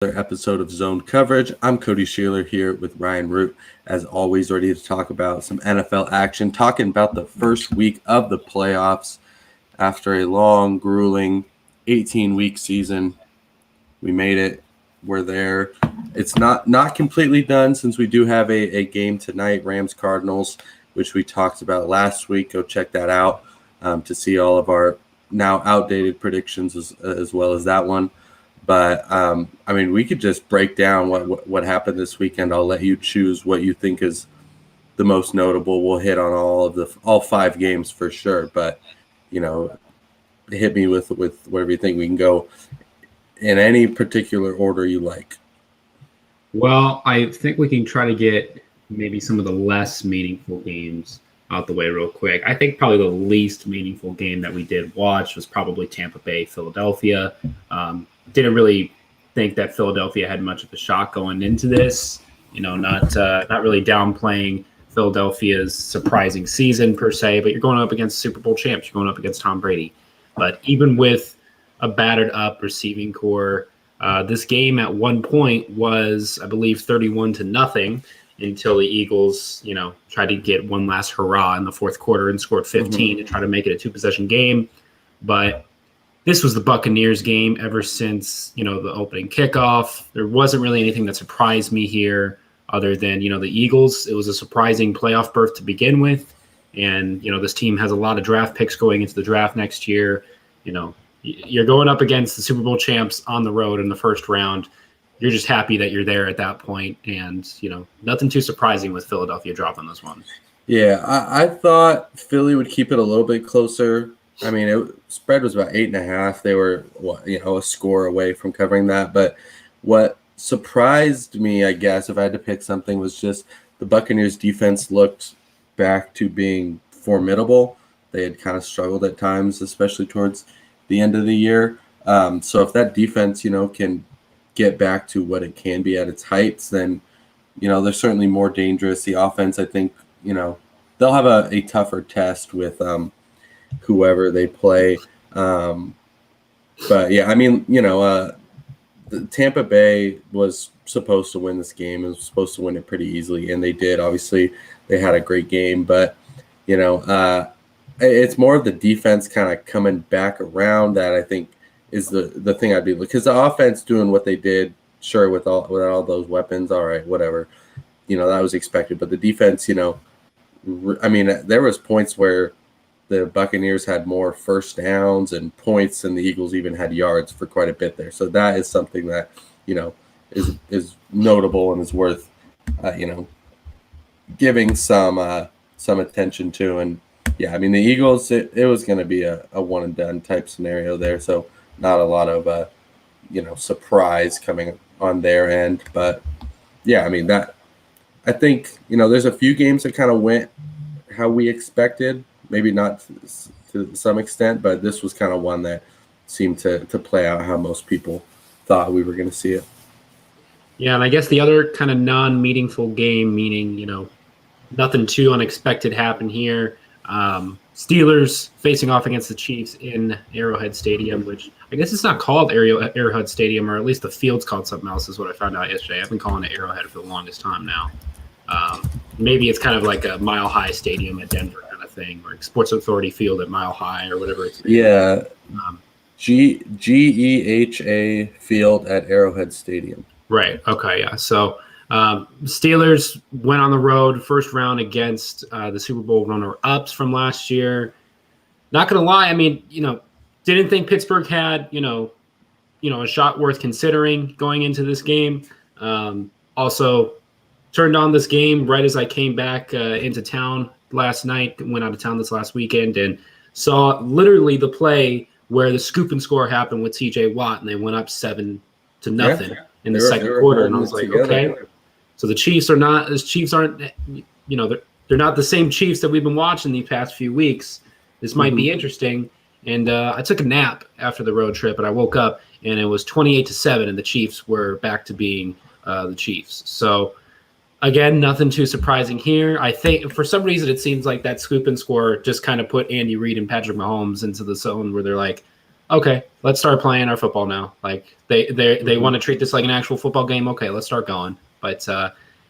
episode of Zone Coverage. I'm Cody Schoeler here with Ryan Root, as always, ready to talk about some NFL action, talking about the first week of the playoffs after a long, grueling 18-week season. We made it. We're there. It's not completely done since we do have a game tonight, Rams-Cardinals, which we talked about last week. Go check that out to see all of our now outdated predictions as well as that one. But, we could just break down what happened this weekend. I'll let you choose what you think is the most notable. We'll hit on all 5 games for sure. But, hit me with whatever you think. We can go in any particular order you like. Well, I think we can try to get maybe some of the less meaningful games out the way real quick. I think probably the least meaningful game that we did watch was probably Tampa Bay, Philadelphia. Didn't really think that Philadelphia had much of a shot going into this. Not really downplaying Philadelphia's surprising season per se, but you're going up against Super Bowl champs. You're going up against Tom Brady. But even with a battered up receiving core, this game at one point was, I believe, 31-0 until the Eagles, tried to get one last hurrah in the fourth quarter and scored 15 to try to make it a 2-possession game. But this was the Buccaneers game ever since, the opening kickoff. There wasn't really anything that surprised me here other than, the Eagles. It was a surprising playoff berth to begin with. And, this team has a lot of draft picks going into the draft next year. You're going up against the Super Bowl champs on the road in the first round. You're just happy that you're there at that point. And, nothing too surprising with Philadelphia dropping this one. Yeah, I thought Philly would keep it a little bit closer. Spread was about 8.5. They were, a score away from covering that. But what surprised me, I guess, if I had to pick something, was just the Buccaneers defense looked back to being formidable. They had kind of struggled at times, especially towards the end of the year. So if that defense, can get back to what it can be at its heights, then, they're certainly more dangerous. The offense, I think, they'll have a tougher test with whoever they play. But yeah, Tampa Bay was supposed to win this game and was supposed to win it pretty easily, and they did. Obviously, they had a great game, but it's more of the defense kind of coming back around that I think is the thing I'd be looking, because the offense doing what they did, sure, with all those weapons, all right, whatever, that was expected. But the defense, there was points where the Buccaneers had more first downs and points, and the Eagles even had yards for quite a bit there. So that is something that, is notable and is worth, giving some attention to. And yeah, the Eagles, it was going to be a one and done type scenario there. So not a lot of, surprise coming on their end. But yeah, I think, there's a few games that kind of went how we expected. Maybe not to some extent, but this was kind of one that seemed to play out how most people thought we were going to see it. Yeah, and I guess the other kind of non-meaningful game, meaning, nothing too unexpected happened here. Steelers facing off against the Chiefs in Arrowhead Stadium, which I guess it's not called Arrowhead Stadium, or at least the field's called something else, is what I found out yesterday. I've been calling it Arrowhead for the longest time now. Maybe it's kind of like a Mile High Stadium at Denver kind of thing, or Sports Authority Field at Mile High, or whatever it's named. Yeah, GEHA Field at Arrowhead Stadium. Right, okay, yeah. So Steelers went on the road first round against the Super Bowl runner-ups from last year. Not going to lie, didn't think Pittsburgh had, a shot worth considering going into this game. Also, turned on this game right as I came back into town last night, went out of town this last weekend, and saw literally the play where the scoop and score happened with TJ Watt, and they went up 7-0 in the second quarter. And I was like, okay. So the Chiefs aren't, they're not the same Chiefs that we've been watching these past few weeks. This might be interesting. And I took a nap after the road trip, and I woke up, and it was 28-7, and the Chiefs were back to being the Chiefs. So, again, nothing too surprising here. I think for some reason it seems like that scoop and score just kind of put Andy Reid and Patrick Mahomes into the zone where they're like, okay, let's start playing our football now. Like they want to treat this like an actual football game. Okay, let's start going. But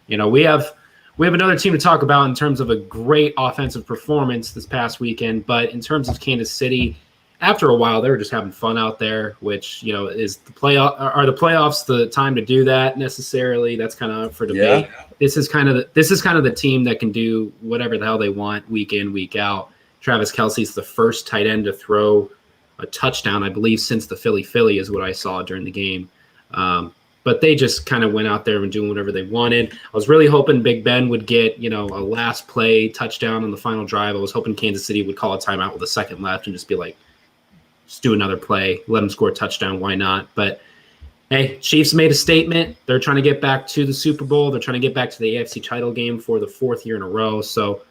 we have another team to talk about in terms of a great offensive performance this past weekend. But in terms of Kansas City, after a while, they were just having fun out there. Which is the playoffs the time to do that necessarily? That's kind of up for debate. Yeah. This is kind of the team that can do whatever the hell they want week in, week out. Travis Kelce's the first tight end to throw a touchdown, I believe, since the Philly is what I saw during the game. But they just kind of went out there and doing whatever they wanted. I was really hoping Big Ben would get, a last play touchdown on the final drive. I was hoping Kansas City would call a timeout with a second left and just be like, just do another play, let them score a touchdown. Why not? But hey, Chiefs made a statement. They're trying to get back to the Super Bowl. They're trying to get back to the AFC title game for the fourth year in a row. So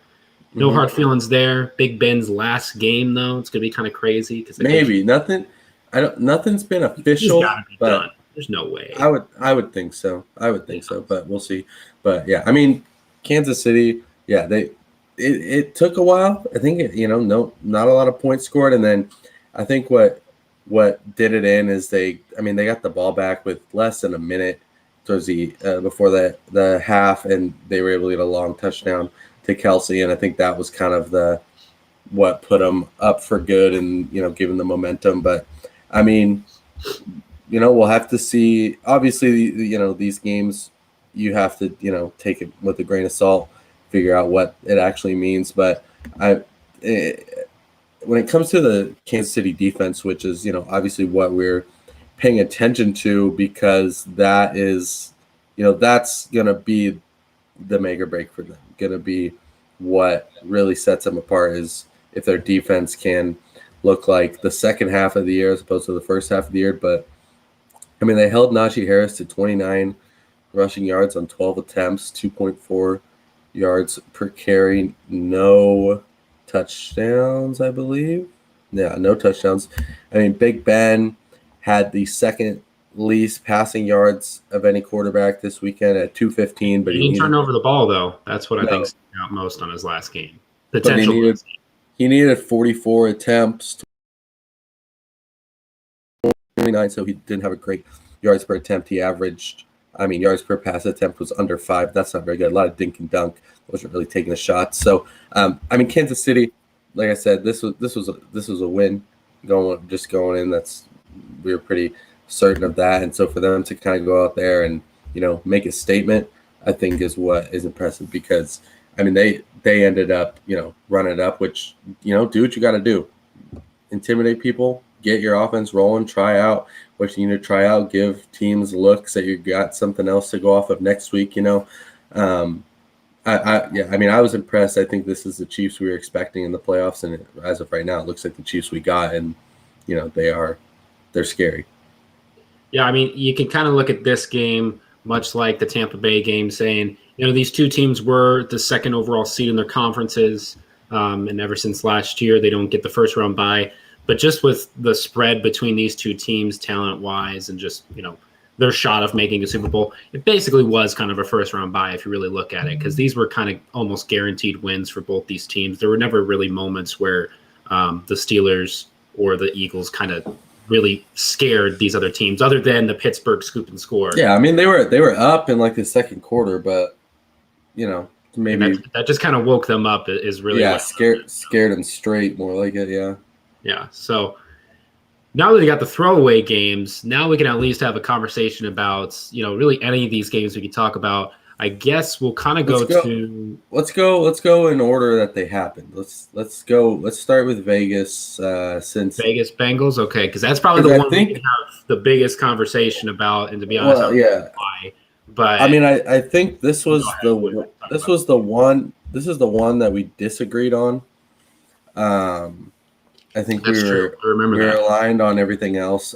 no hard feelings there. Big Ben's last game, though, it's gonna be kind of crazy because maybe nothing's been official. Gotta be done. There's no way. I would think so. But we'll see. But yeah, I mean, Kansas City. Yeah, it took a while. I think not a lot of points scored, and then I think what did it in is they got the ball back with less than a minute towards the before the half, and they were able to get a long touchdown to Kelce, and I think that was kind of what put them up for good and give them the momentum. But I mean, we'll have to see. Obviously, these games you have to take it with a grain of salt, figure out what it actually means. But when it comes to the Kansas City defense, which is obviously what we're paying attention to, because that is that's gonna be the make or break for them. Going to be what really sets them apart is if their defense can look like the second half of the year as opposed to the first half of the year. But I mean, they held Najee Harris to 29 rushing yards on 12 attempts, 2.4 yards per carry, no touchdowns, I believe. Yeah, no touchdowns. I mean, Big Ben had the second least passing yards of any quarterback this weekend at 215. But he didn't turn over the ball, though. That's what I think stood out most on his last game. Potential. He needed 44 attempts, 29, so he didn't have a great yards per attempt. He averaged, yards per pass attempt was under 5. That's not very good. A lot of dink and dunk. Wasn't really taking a shot. So, Kansas City, like I said, this was a win going in. We were pretty certain of that, and so for them to kind of go out there and make a statement, I think is what is impressive, because they ended up running it up, which do what you got to do, intimidate people, get your offense rolling, try out what you need to try out, give teams looks that you got something else to go off of next week. I was impressed. I think this is the Chiefs we were expecting in the playoffs, and as of right now, it looks like the Chiefs we got, and they're scary. Yeah, you can kind of look at this game much like the Tampa Bay game, saying, these two teams were the second overall seed in their conferences, and ever since last year, they don't get the first round bye. But just with the spread between these two teams, talent-wise, and just, their shot of making a Super Bowl, it basically was kind of a first-round bye if you really look at it, because these were kind of almost guaranteed wins for both these teams. There were never really moments where the Steelers or the Eagles kind of really scared these other teams, other than the Pittsburgh scoop and score. Yeah, they were up in like the second quarter, but maybe that just kind of woke them up. Is really scared them straight, more like it. Yeah. So now that we got the throwaway games, now we can at least have a conversation about really any of these games we can talk about. I guess we'll kind of go to. Let's go in order that they happened. Let's go. Let's start with Vegas. Since Vegas Bengals, okay, because that's probably the one we can have the biggest conversation about. And to be honest, why. But I think this was the one that we disagreed on. I think we were aligned on everything else.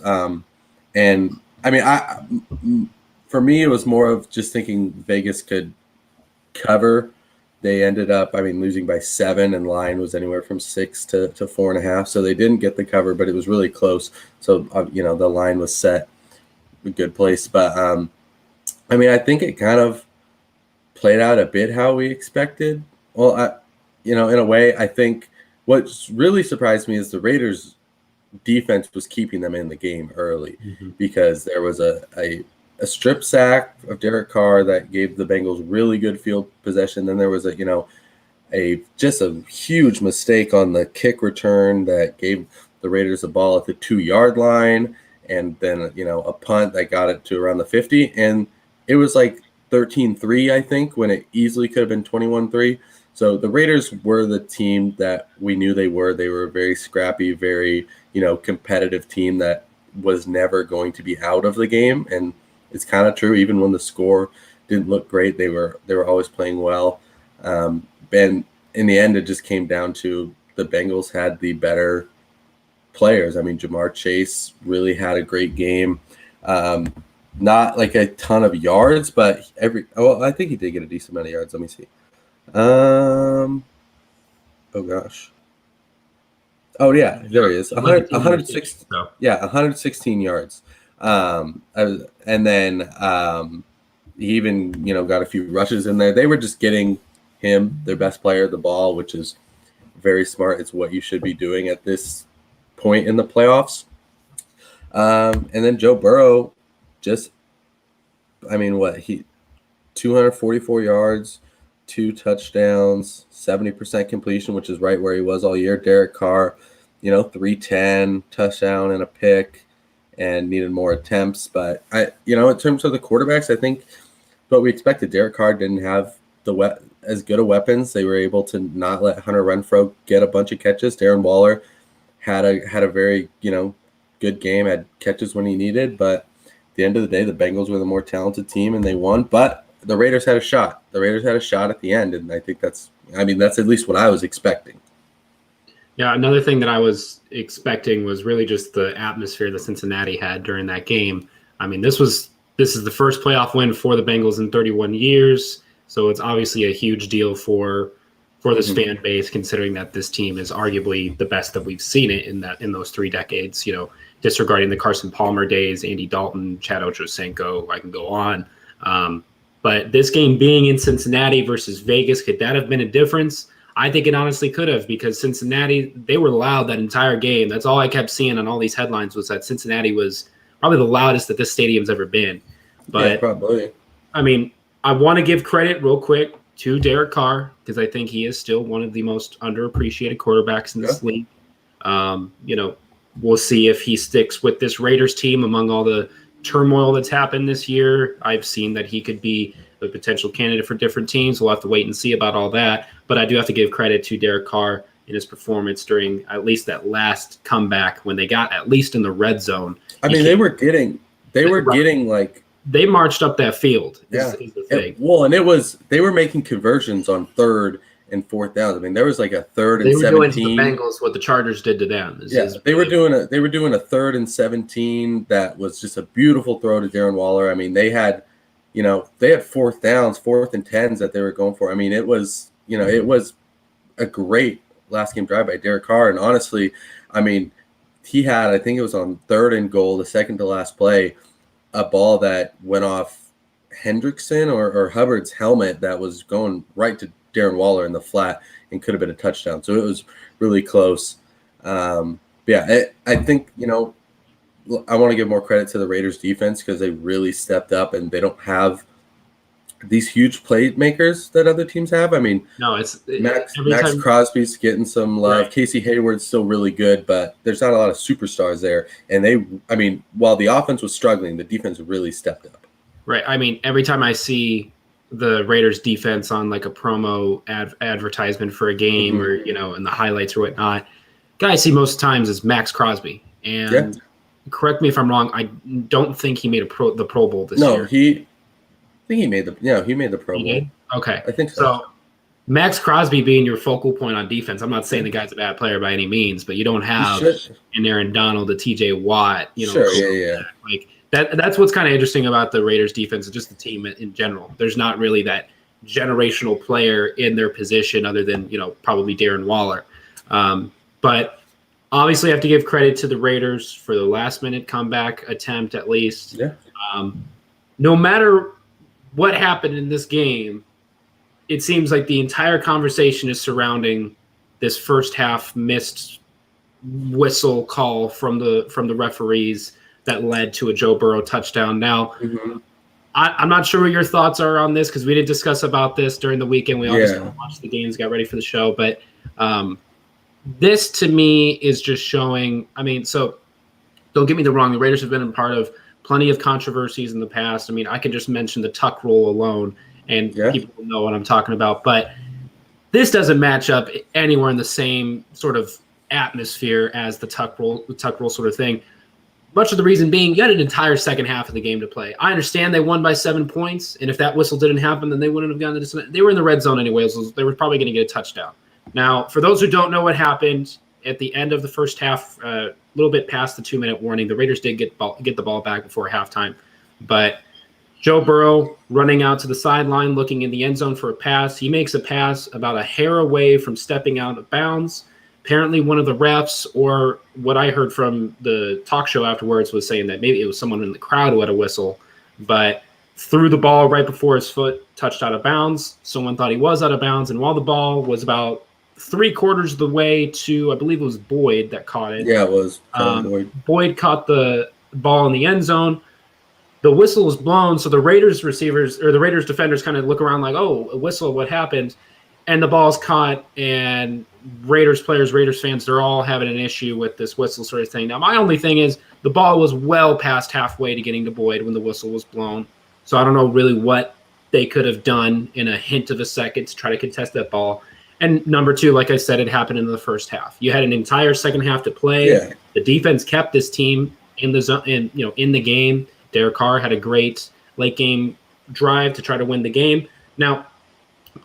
For me, it was more of just thinking Vegas could cover. They ended up, losing by 7, and line was anywhere from 6 to 4.5. So they didn't get the cover, but it was really close. So, the line was set a good place. But, I think it kind of played out a bit how we expected. Well, in a way, I think what's really surprised me is the Raiders defense was keeping them in the game early Mm-hmm. because there was a strip sack of Derek Carr that gave the Bengals really good field possession. Then there was just a huge mistake on the kick return that gave the Raiders a ball at the 2-yard line, and then a punt that got it to around the 50, and it was like 13-3, I think, when it easily could have been 21-3. So the Raiders were the team that we knew they were. They were a very scrappy, very competitive team that was never going to be out of the game, and it's kind of true. Even when the score didn't look great, they were always playing well. And in the end, it just came down to the Bengals had the better players. I mean, Jamar Chase really had a great game. Not like a ton of yards, but I think he did get a decent amount of yards. Let me see. Oh gosh. Oh yeah, there he is. 106. Yeah, 116 yards. And then he even got a few rushes in there. They were just getting him, their best player, the ball, which is very smart. It's what you should be doing at this point in the playoffs. And then Joe Burrow, 244 yards, 2 touchdowns, 70% completion, which is right where he was all year. Derek Carr, 310, touchdown and a pick, and needed more attempts. But in terms of the quarterbacks, I think what we expected. Derek Carr didn't have as good of weapons. They were able to not let Hunter Renfrow get a bunch of catches. Darren Waller had a very good game, had catches when he needed, but at the end of the day, the Bengals were the more talented team and they won. But the Raiders had a shot. The Raiders had a shot at the end, and I think that's at least what I was expecting. Yeah, another thing that I was expecting was really just the atmosphere that Cincinnati had during that game. I mean, this is the first playoff win for the Bengals in 31 years, so it's obviously a huge deal for this fan base, considering that this team is arguably the best that we've seen it in those 3 decades. Disregarding the Carson Palmer days, Andy Dalton, Chad Ochocinco, I can go on. But this game being in Cincinnati versus Vegas, could that have been a difference? I think it honestly could have, because Cincinnati, they were loud that entire game. That's all I kept seeing on all these headlines, was that Cincinnati was probably the loudest that this stadium's ever been. But, yeah, probably. I mean, I want to give credit real quick to Derek Carr, because I think he is still one of the most underappreciated quarterbacks in this league. We'll see if he sticks with this Raiders team among all the turmoil that's happened this year. I've seen that he could be a potential candidate for different teams. We'll have to wait and see about all that. But I do have to give credit to Derek Carr in his performance during at least that last comeback when they got at least in the red zone. They were getting like, they marched up that field. Is the thing. They were making conversions on 3rd and 4th downs. I mean, there was like a 3rd and 17. They were doing to the Bengals what the Chargers did to them. They were doing a 3rd and 17 that was just a beautiful throw to Darren Waller. I mean, they had 4th downs, 4th and 10s that they were going for. I mean, it was a great last game drive by Derek Carr. And honestly, I mean, he had, I think it was on 3rd and goal, the second to last play, a ball that went off Hendrickson or Hubbard's helmet that was going right to Darren Waller in the flat and could have been a touchdown. So it was really close. I think, I want to give more credit to the Raiders defense because they really stepped up and they don't have these huge playmakers that other teams have. I mean, no, it's Max Crosby's getting some love. Right. Casey Hayward's still really good, but there's not a lot of superstars there. And while the offense was struggling, the defense really stepped up. Right. I mean, every time I see the Raiders defense on like a promo advertisement for a game or, in the highlights or whatnot, guy I see most times is Max Crosby. And correct me if I'm wrong, I don't think he made the Pro Bowl this year. I think he made the Pro Bowl. Did? Okay. I think so. So Max Crosby being your focal point on defense, I'm not saying the guy's a bad player by any means, but you don't have an Aaron Donald, a TJ Watt, like that's what's kind of interesting about the Raiders defense and just the team in general. There's not really that generational player in their position other than, probably Darren Waller. But obviously I have to give credit to the Raiders for the last minute comeback attempt, at least. Yeah. No matter what happened in this game, it seems like the entire conversation is surrounding this first half missed whistle call from the referees that led to a Joe Burrow touchdown. Now, I'm not sure what your thoughts are on this because we did discuss about this during the weekend. We all just watched the games, got ready for the show. But this to me is just showing. I mean, so don't get me the wrong. The Raiders have been a part of plenty of controversies in the past. I mean, I can just mention the tuck rule alone, and people will know what I'm talking about. But this doesn't match up anywhere in the same sort of atmosphere as the tuck rule sort of thing. Much of the reason being, you had an entire second half of the game to play. I understand they won by 7 points, and if that whistle didn't happen, then they wouldn't have gotten the. They were in the red zone anyway, so they were probably going to get a touchdown. Now, for those who don't know what happened at the end of the first half, a little bit past the 2-minute warning, the Raiders did get the ball back before halftime, but Joe Burrow running out to the sideline, looking in the end zone for a pass. He makes a pass about a hair away from stepping out of bounds. Apparently one of the refs, or what I heard from the talk show afterwards, was saying that maybe it was someone in the crowd who had a whistle, but threw the ball right before his foot touched out of bounds. Someone thought he was out of bounds, and while the ball was about 3/4 of the way to, I believe it was Boyd that caught it. Yeah, it was Boyd. Boyd caught the ball in the end zone. The whistle was blown, so the Raiders receivers or the Raiders defenders kind of look around like, oh, a whistle, what happened? And the ball's caught, and Raiders players, Raiders fans, they're all having an issue with this whistle sort of thing. Now, my only thing is the ball was well past halfway to getting to Boyd when the whistle was blown. So I don't know really what they could have done in a hint of a second to try to contest that ball. And number two, like I said, it happened in the first half. You had an entire second half to play. Yeah. The defense kept this team in the zone, in the game. Derek Carr had a great late game drive to try to win the game. Now,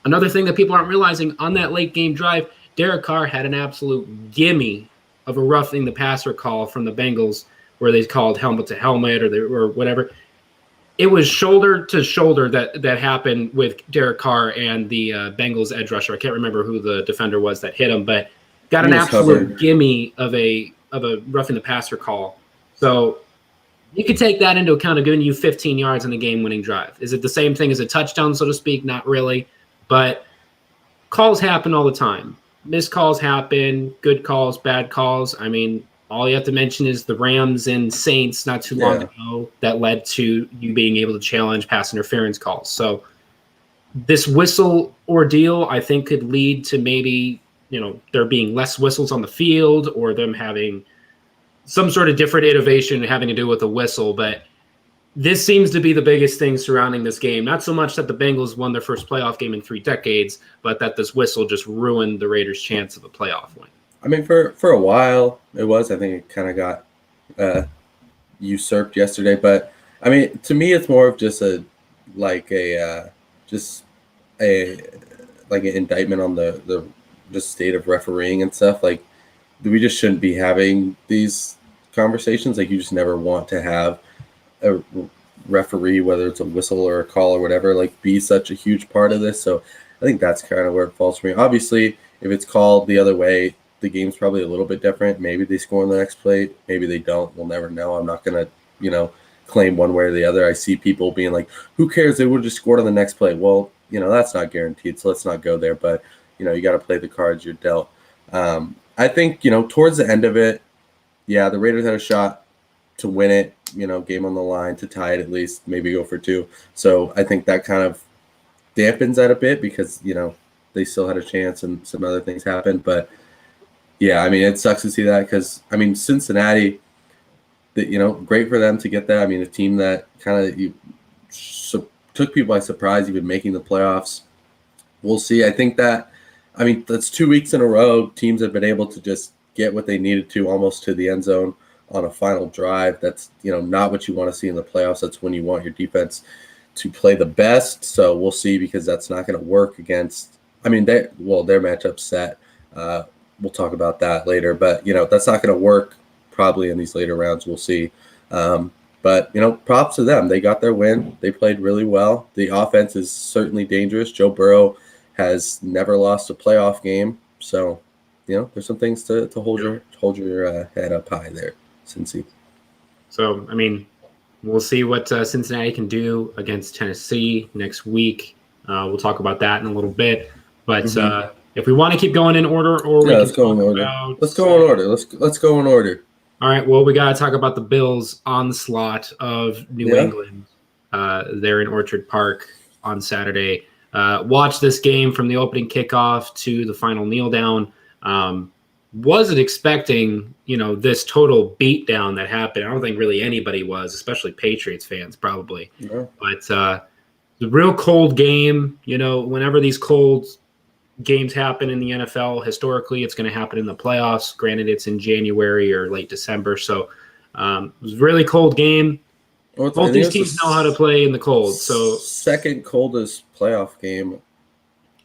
another thing that people aren't realizing on that late game drive, Derek Carr had an absolute gimme of a roughing the passer call from the Bengals where they called helmet to helmet or whatever. It was shoulder to shoulder that happened with Derek Carr and the Bengals edge rusher. I can't remember who the defender was that hit him, but got an absolute gimme of a roughing the passer call. So you could take that into account of giving you 15 yards in the game-winning drive. Is it the same thing as a touchdown, so to speak? Not really. But calls happen all the time. Missed calls happen, good calls, bad calls. I mean, all you have to mention is the Rams and Saints not too long ago that led to you being able to challenge pass interference calls. So this whistle ordeal, I think, could lead to maybe, there being less whistles on the field or them having some sort of different innovation having to do with the whistle. But this seems to be the biggest thing surrounding this game. Not so much that the Bengals won their first playoff game in 3 decades, but that this whistle just ruined the Raiders' chance of a playoff win. I mean, for a while it was. I think it kind of got usurped yesterday. But I mean, to me, it's more of just an indictment on the state of refereeing and stuff. Like, we just shouldn't be having these conversations. Like, you just never want to have a referee, whether it's a whistle or a call or whatever, like, be such a huge part of this. So I think that's kind of where it falls for me. Obviously, if it's called the other way, the game's probably a little bit different. Maybe they score on the next play. Maybe they don't. We'll never know. I'm not going to, claim one way or the other. I see people being like, who cares? They would have just scored on the next play. Well, that's not guaranteed. So let's not go there. But, you got to play the cards you're dealt. I think, towards the end of it, the Raiders had a shot to win it, game on the line, to tie it at least, maybe go for 2. So I think that kind of dampens that a bit because, they still had a chance and some other things happened. But, yeah, I mean, it sucks to see that because, I mean, Cincinnati, great for them to get that. I mean, a team that kind of took people by surprise, even making the playoffs. We'll see. I think that, I mean, that's 2 weeks in a row. Teams have been able to just get what they needed to almost to the end zone on a final drive. That's, not what you want to see in the playoffs. That's when you want your defense to play the best. So we'll see, because that's not going to work against, I mean, their matchup's set. We'll talk about that later. But, that's not going to work probably in these later rounds. We'll see. But, props to them. They got their win. They played really well. The offense is certainly dangerous. Joe Burrow has never lost a playoff game. So, there's some things to hold your head up high there, Cincy. So, I mean, we'll see what Cincinnati can do against Tennessee next week. We'll talk about that in a little bit. But, if we want to keep going in order, or we can let's go in order. Let's go in order. Let's go in order. All right. Well, we got to talk about the Bills onslaught of New England. They're in Orchard Park on Saturday. Watch this game from the opening kickoff to the final kneel down. Wasn't expecting, this total beatdown that happened. I don't think really anybody was, especially Patriots fans probably. Yeah. But the real cold game, whenever these cold games happen in the NFL, historically, it's going to happen in the playoffs. Granted, it's in January or late December. So it was a really cold game. Well, both these teams know how to play in the cold. So second coldest playoff game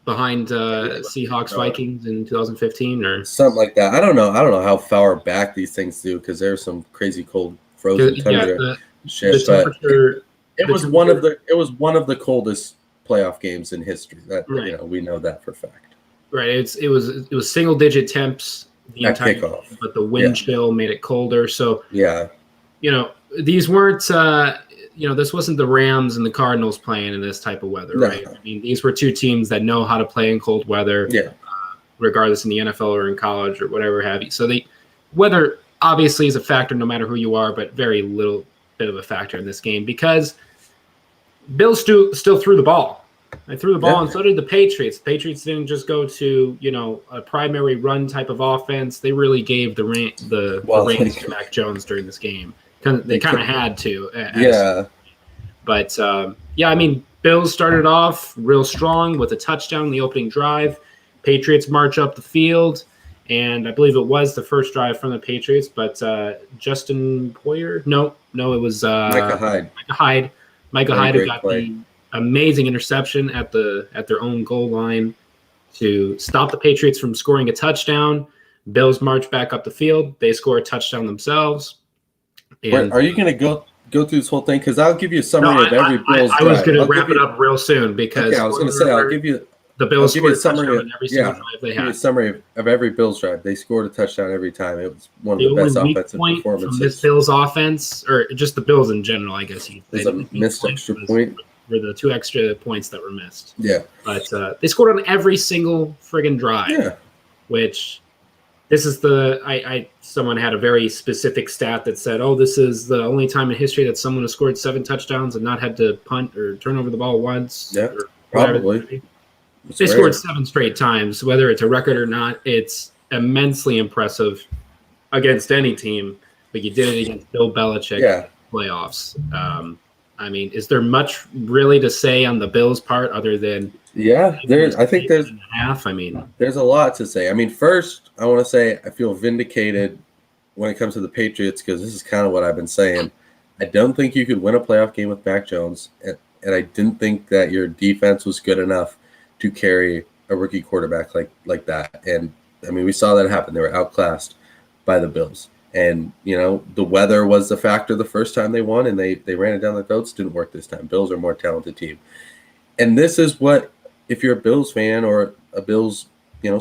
behind Seahawks Vikings in 2015 or something like that. I don't know how far back these things do because there's some crazy cold frozen tundra shit. But it was one of the coldest playoff games in history. That we know that for a fact. Right. It was single digit temps the entire kickoff, game, but the wind chill made it colder. So these weren't this wasn't the Rams and the Cardinals playing in this type of weather, right? I mean, these were two teams that know how to play in cold weather, regardless in the NFL or in college or whatever have you. So weather obviously is a factor no matter who you are, but very little bit of a factor in this game because Bills still threw the ball. They threw the ball, and so did the Patriots. The Patriots didn't just go to a primary run type of offense. They really gave the reins to Mac Jones during this game. They kind of had to. But I mean, Bills started off real strong with a touchdown in the opening drive. Patriots march up the field, and I believe it was the first drive from the Patriots. But Justin Poyer, no, it was Micah Hyde. Micah Hyde got the amazing interception at their own goal line to stop the Patriots from scoring a touchdown. Bills march back up the field. They score a touchdown themselves. And, are you going to go through this whole thing? Because I'll give you a summary of every Bills drive. I was going to wrap it up real soon because I was going to say I'll give you the Bills scored a summary of every single drive they had. Give you a summary of every Bills drive. They scored a touchdown every time. It was one of the best offensive performances. From this Bills offense, or just the Bills in general, I guess. There's a missed extra point. Were the 2 extra points that were missed. Yeah. But they scored on every single friggin' drive. Yeah. Which this is someone had a very specific stat that said, this is the only time in history that someone has scored 7 touchdowns and not had to punt or turn over the ball once. Yeah, probably. They scored 7 straight times, whether it's a record or not. It's immensely impressive against any team, but you did it against Bill Belichick in the playoffs. I mean, is there much really to say on the Bills' part other than there's half? I mean, there's a lot to say. I mean, first, I want to say I feel vindicated when it comes to the Patriots because this is kind of what I've been saying. I don't think you could win a playoff game with Mac Jones, and I didn't think that your defense was good enough to carry a rookie quarterback like that. And I mean, we saw that happen. They were outclassed by the Bills. And, the weather was the factor the first time they won, and they ran it down the throats. Didn't work this time. Bills are a more talented team. And this is what, if you're a Bills fan or a Bills,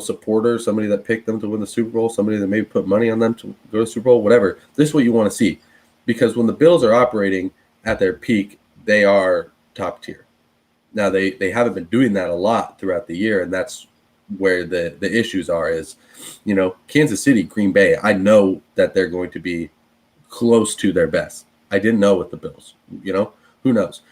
supporter, somebody that picked them to win the Super Bowl, somebody that maybe put money on them to go to the Super Bowl, whatever, this is what you want to see. Because when the Bills are operating at their peak, they are top tier. Now, they haven't been doing that a lot throughout the year, and that's where the issues are is, Kansas City, Green Bay, I know that they're going to be close to their best. I didn't know with the Bills, who knows?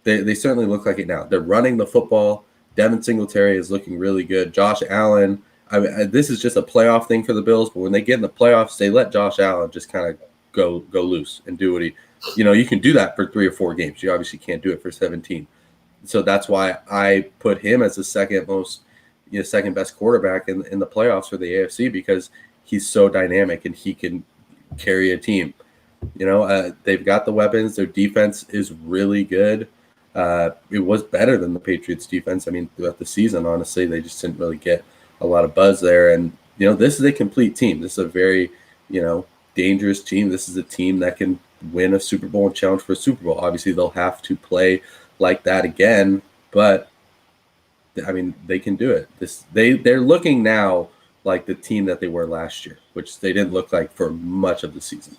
They certainly look like it now. They're running the football. Devin Singletary is looking really good. Josh Allen, this is just a playoff thing for the Bills, but when they get in the playoffs, they let Josh Allen just kind of go loose and do what you can do that for 3 or 4 games. You obviously can't do it for 17. So that's why I put him as the second best quarterback in the playoffs for the AFC because he's so dynamic and he can carry a team. They've got the weapons. Their defense is really good. It was better than the Patriots defense. I mean, throughout the season, honestly, they just didn't really get a lot of buzz there. And, this is a complete team. This is a very, dangerous team. This is a team that can win a Super Bowl and challenge for a Super Bowl. Obviously, they'll have to play like that again, but I mean, they can do it. They're looking now like the team that they were last year, which they didn't look like for much of the season.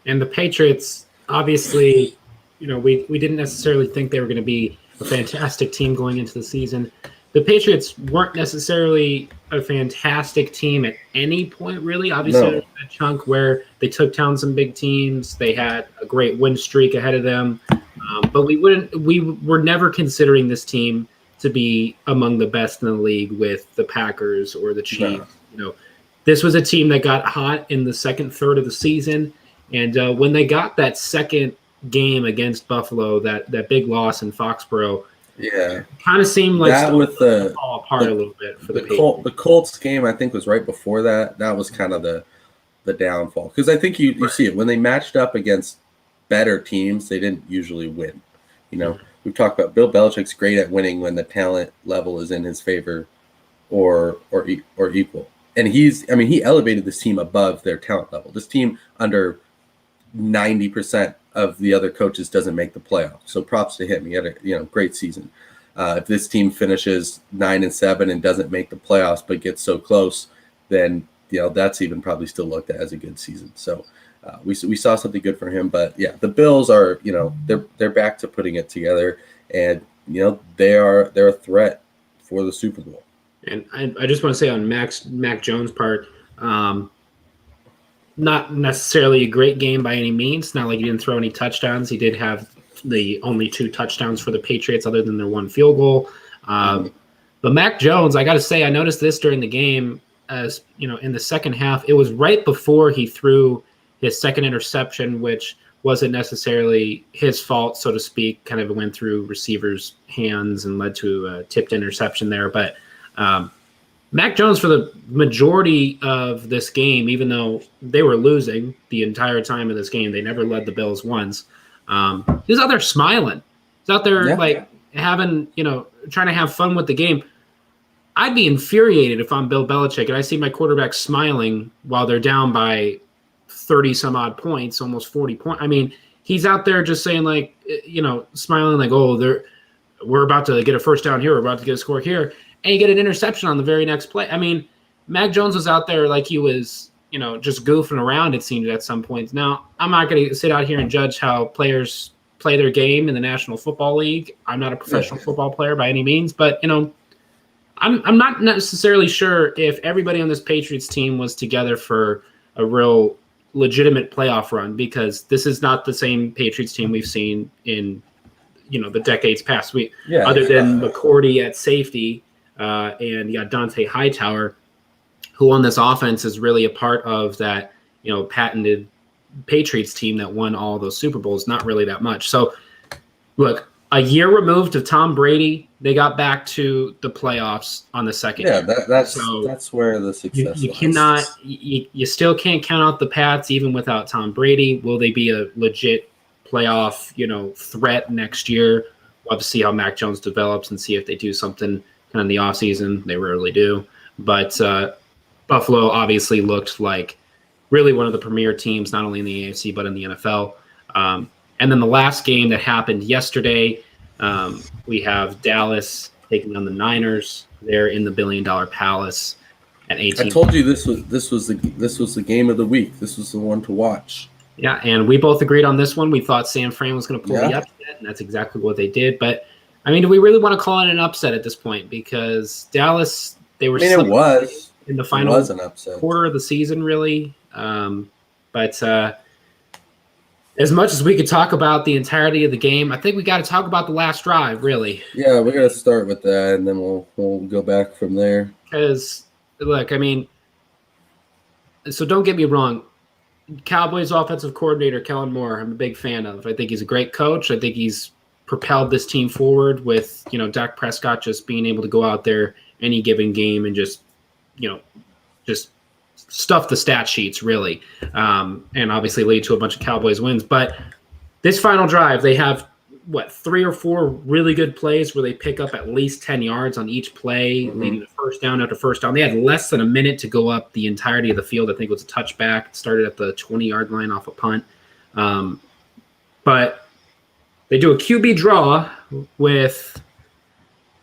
And the Patriots, obviously, we didn't necessarily think they were going to be a fantastic team going into the season. the Patriots weren't necessarily a fantastic team at any point, really. Obviously, there's a chunk where they took down some big teams. They had a great win streak ahead of them, but we were never considering this team to be among the best in the league with the Packers or the Chiefs. No. This was a team that got hot in the second third of the season, and when they got that second game against Buffalo, that big loss in Foxborough. Yeah, kind of seemed like that with the fall apart a little bit for the Colts game. I think was right before that. That was kind of the downfall, because I think you see it when they matched up against better teams, they didn't usually win. We've talked about Bill Belichick's great at winning when the talent level is in his favor or equal, and he elevated this team above their talent level. This team under 90% of the other coaches doesn't make the playoffs. So props to him. He had a great season. If this team finishes 9-7 and doesn't make the playoffs but gets so close, then that's even probably still looked at as a good season. So we saw something good for him. But yeah, the Bills are they're back to putting it together, and they're a threat for the Super Bowl. And I just want to say on Mac Jones' part. Not necessarily a great game by any means. Not like he didn't throw any touchdowns. He did have the only 2 touchdowns for the Patriots other than their 1 field goal. But Mac Jones, I got to say, I noticed this during the game as, in the second half. It was right before he threw his second interception, which wasn't necessarily his fault, so to speak. Kind of went through receivers' hands and led to a tipped interception there. But Mac Jones, for the majority of this game, even though they were losing the entire time of this game, they never led the Bills once. He was out there smiling. He's out there having, trying to have fun with the game. I'd be infuriated if I'm Bill Belichick and I see my quarterback smiling while they're down by 30 some odd points, almost 40 points. I mean, he's out there just saying smiling like, oh, we're about to get a first down here. We're about to get a score here. And you get an interception on the very next play. I mean, Mac Jones was out there like he was, just goofing around, it seemed, at some points. Now, I'm not going to sit out here and judge how players play their game in the National Football League. I'm not a professional football player by any means, but, I'm not necessarily sure if everybody on this Patriots team was together for a real legitimate playoff run, because this is not the same Patriots team we've seen in, the decades past. Other than McCourty at safety, and you got Dante Hightower, who on this offense is really a part of that, patented Patriots team that won all those Super Bowls. Not really that much. So, look, a year removed of Tom Brady, they got back to the playoffs on the second year. That's where the success you cannot – you still can't count out the Pats even without Tom Brady. Will they be a legit playoff, threat next year? We'll have to see how Mac Jones develops and see if they do something – in the offseason. They rarely do. But Buffalo obviously looked like really one of the premier teams, not only in the AFC, but in the NFL. And then the last game that happened yesterday, we have Dallas taking on the Niners. They're in the $1 billion palace at 18. I told you this was the game of the week. This was the one to watch. Yeah, and we both agreed on this one. We thought San Fran was going to pull the upset, and that's exactly what they did. But I mean, do we really want to call it an upset at this point? Because Dallas, they were it was in the final quarter of the season, really. But as much as we could talk about the entirety of the game, I think we got to talk about the last drive, really. Yeah, we're going to start with that, and then we'll go back from there. Because, look, I mean, so don't get me wrong. Cowboys offensive coordinator Kellen Moore, I'm a big fan of. I think he's a great coach. I think he's propelled this team forward with, Dak Prescott just being able to go out there any given game and just stuff the stat sheets, really, and obviously lead to a bunch of Cowboys wins. But this final drive, they have, 3 or 4 really good plays where they pick up at least 10 yards on each play, leading to first down after first down. They had less than a minute to go up the entirety of the field. I think it was a touchback. It started at the 20-yard line off a punt. But they do a QB draw with,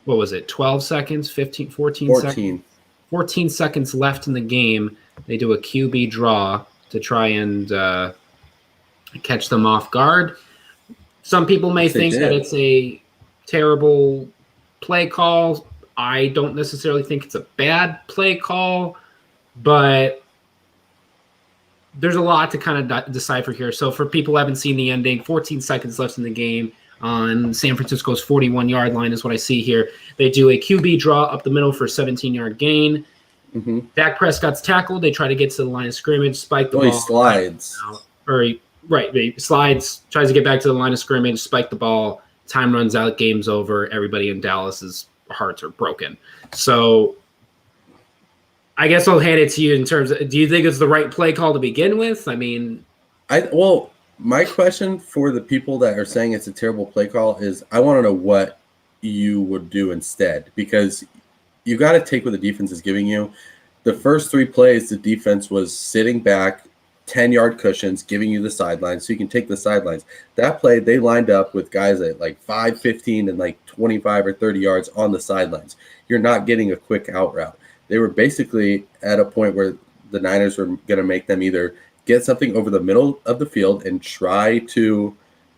12 seconds, 14 seconds? 14 seconds left in the game. They do a QB draw to try and catch them off guard. Some people may think that it's a terrible play call. I don't necessarily think it's a bad play call, but there's a lot to kind of decipher here. So for people who haven't seen the ending, 14 seconds left in the game on San Francisco's 41-yard line is what I see here. They do a QB draw up the middle for a 17-yard gain. Mm-hmm. Dak Prescott's tackled. They try to get to the line of scrimmage, spike the ball. He slides. He slides, tries to get back to the line of scrimmage, spike the ball. Time runs out, game's over. Everybody in Dallas's hearts are broken. So I guess I'll hand it to you in terms of, do you think it's the right play call to begin with? I mean, my question for the people that are saying it's a terrible play call is I want to know what you would do instead, because you got to take what the defense is giving you. The first 3 plays, the defense was sitting back, 10-yard cushions, giving you the sidelines so you can take the sidelines. That play, they lined up with guys at like 5, 15, and like 25 or 30 yards on the sidelines. You're not getting a quick out route. They were basically at a point where the Niners were going to make them either get something over the middle of the field and try to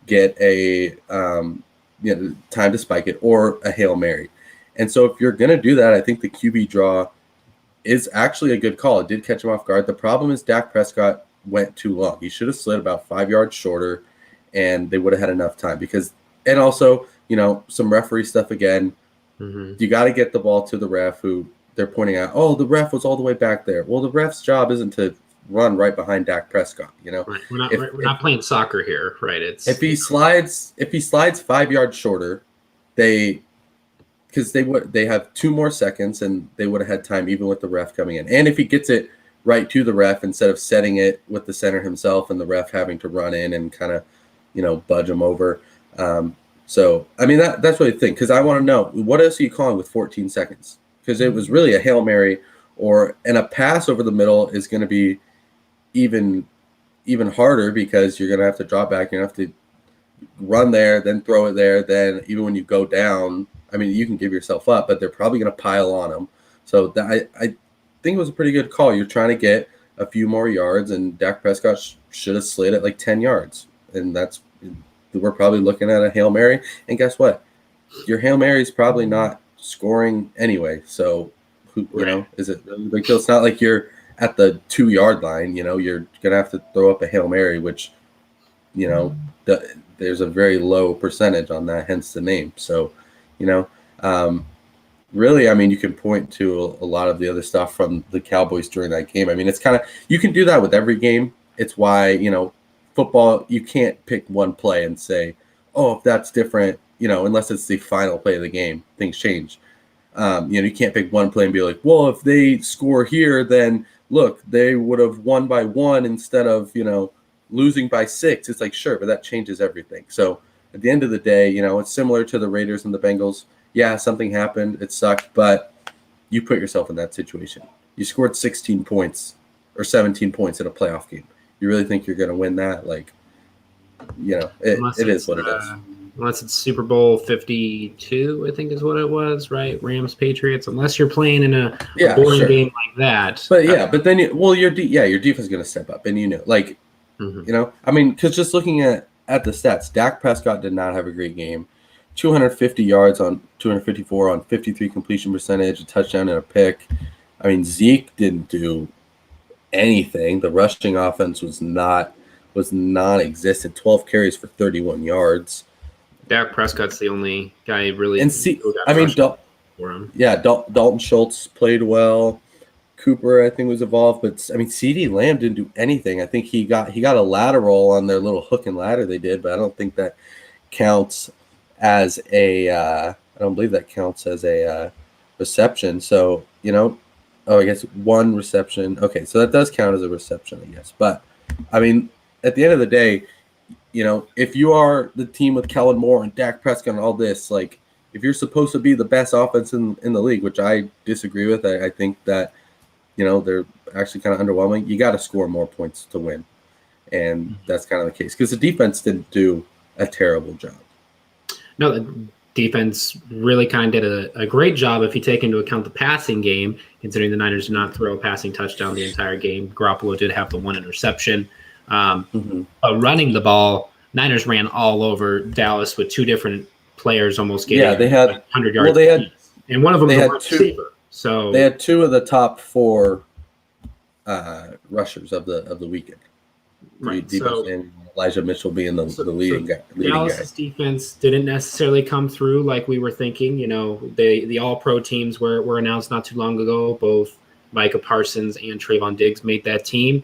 get a time to spike it, or a Hail Mary. And so if you're going to do that, I think the QB draw is actually a good call. It did catch him off guard. The problem is Dak Prescott went too long. He should have slid about 5 yards shorter, and they would have had enough time. And also, some referee stuff again. Mm-hmm. You got to get the ball to the ref, who they're pointing out, oh, the ref was all the way back there. Well, the ref's job isn't to run right behind Dak Prescott. Right. We're not playing soccer here, right? If he slides 5 yards shorter, because they have 2 more seconds, and they would have had time even with the ref coming in. And if he gets it right to the ref instead of setting it with the center himself and the ref having to run in and kind of budge him over. So I mean that's what I think, because I want to know, what else are you calling with 14 seconds? Because it was really a Hail Mary, and a pass over the middle is going to be even harder, because you're going to have to drop back. You're going to have to run there, then throw it there. Then even when you go down, I mean, you can give yourself up, but they're probably going to pile on them. So I think it was a pretty good call. You're trying to get a few more yards, and Dak Prescott should have slid at like 10 yards. And we're probably looking at a Hail Mary. And guess what? Your Hail Mary is probably not scoring anyway. So, is it really big deal? It's not like you're at the 2-yard line. You're going to have to throw up a Hail Mary, which, there's a very low percentage on that, hence the name. So, really, I mean, you can point to a lot of the other stuff from the Cowboys during that game. I mean, it's kind of, you can do that with every game. It's why, football, you can't pick one play and say, oh, if that's different, unless it's the final play of the game, things change. You can't pick one play and be like, well, if they score here, then look, they would have won by 1 instead of, losing by 6. It's like, sure, but that changes everything. So at the end of the day, it's similar to the Raiders and the Bengals. Yeah, something happened. It sucked, but you put yourself in that situation. You scored 16 points or 17 points in a playoff game. You really think you're going to win that? Like, it is what it is. Unless it's Super Bowl 52, I think is what it was, right? Rams Patriots. Unless you're playing in a boring game like that. But then your defense is going to step up, and I mean, because just looking at the stats, Dak Prescott did not have a great game. 250 yards on 254 on 53 completion percentage, a touchdown and a pick. I mean, Zeke didn't do anything. The rushing offense was non-existent. 12 carries for 31 yards. Dak Prescott's the only guy really. And Dalton Schultz played well. Cooper, I think, was involved, but I mean, CeeDee Lamb didn't do anything. I think he got a lateral on their little hook and ladder they did, but I don't think that counts as I don't believe that counts as a reception. So I guess 1 reception. Okay, so that does count as a reception, I guess. But I mean, at the end of the day, if you are the team with Kellen Moore and Dak Prescott and all this, like, if you're supposed to be the best offense in the league, which I disagree with, I think that, they're actually kind of underwhelming. You got to score more points to win. And that's kind of the case, because the defense didn't do a terrible job. No, the defense really kind of did a great job if you take into account the passing game, considering the Niners did not throw a passing touchdown the entire game. Garoppolo did have the 1 interception. Running the ball, Niners ran all over Dallas with 2 different players almost getting they had 100 yards. Well, and one of them they is a had wide two. receiver. So They had two of the top four rushers of the weekend. right. Debo Samuel and Elijah Mitchell being the leading guy. Dallas's defense didn't necessarily come through like we were thinking. The All-Pro teams were announced not too long ago. Both Micah Parsons and Trayvon Diggs made that team.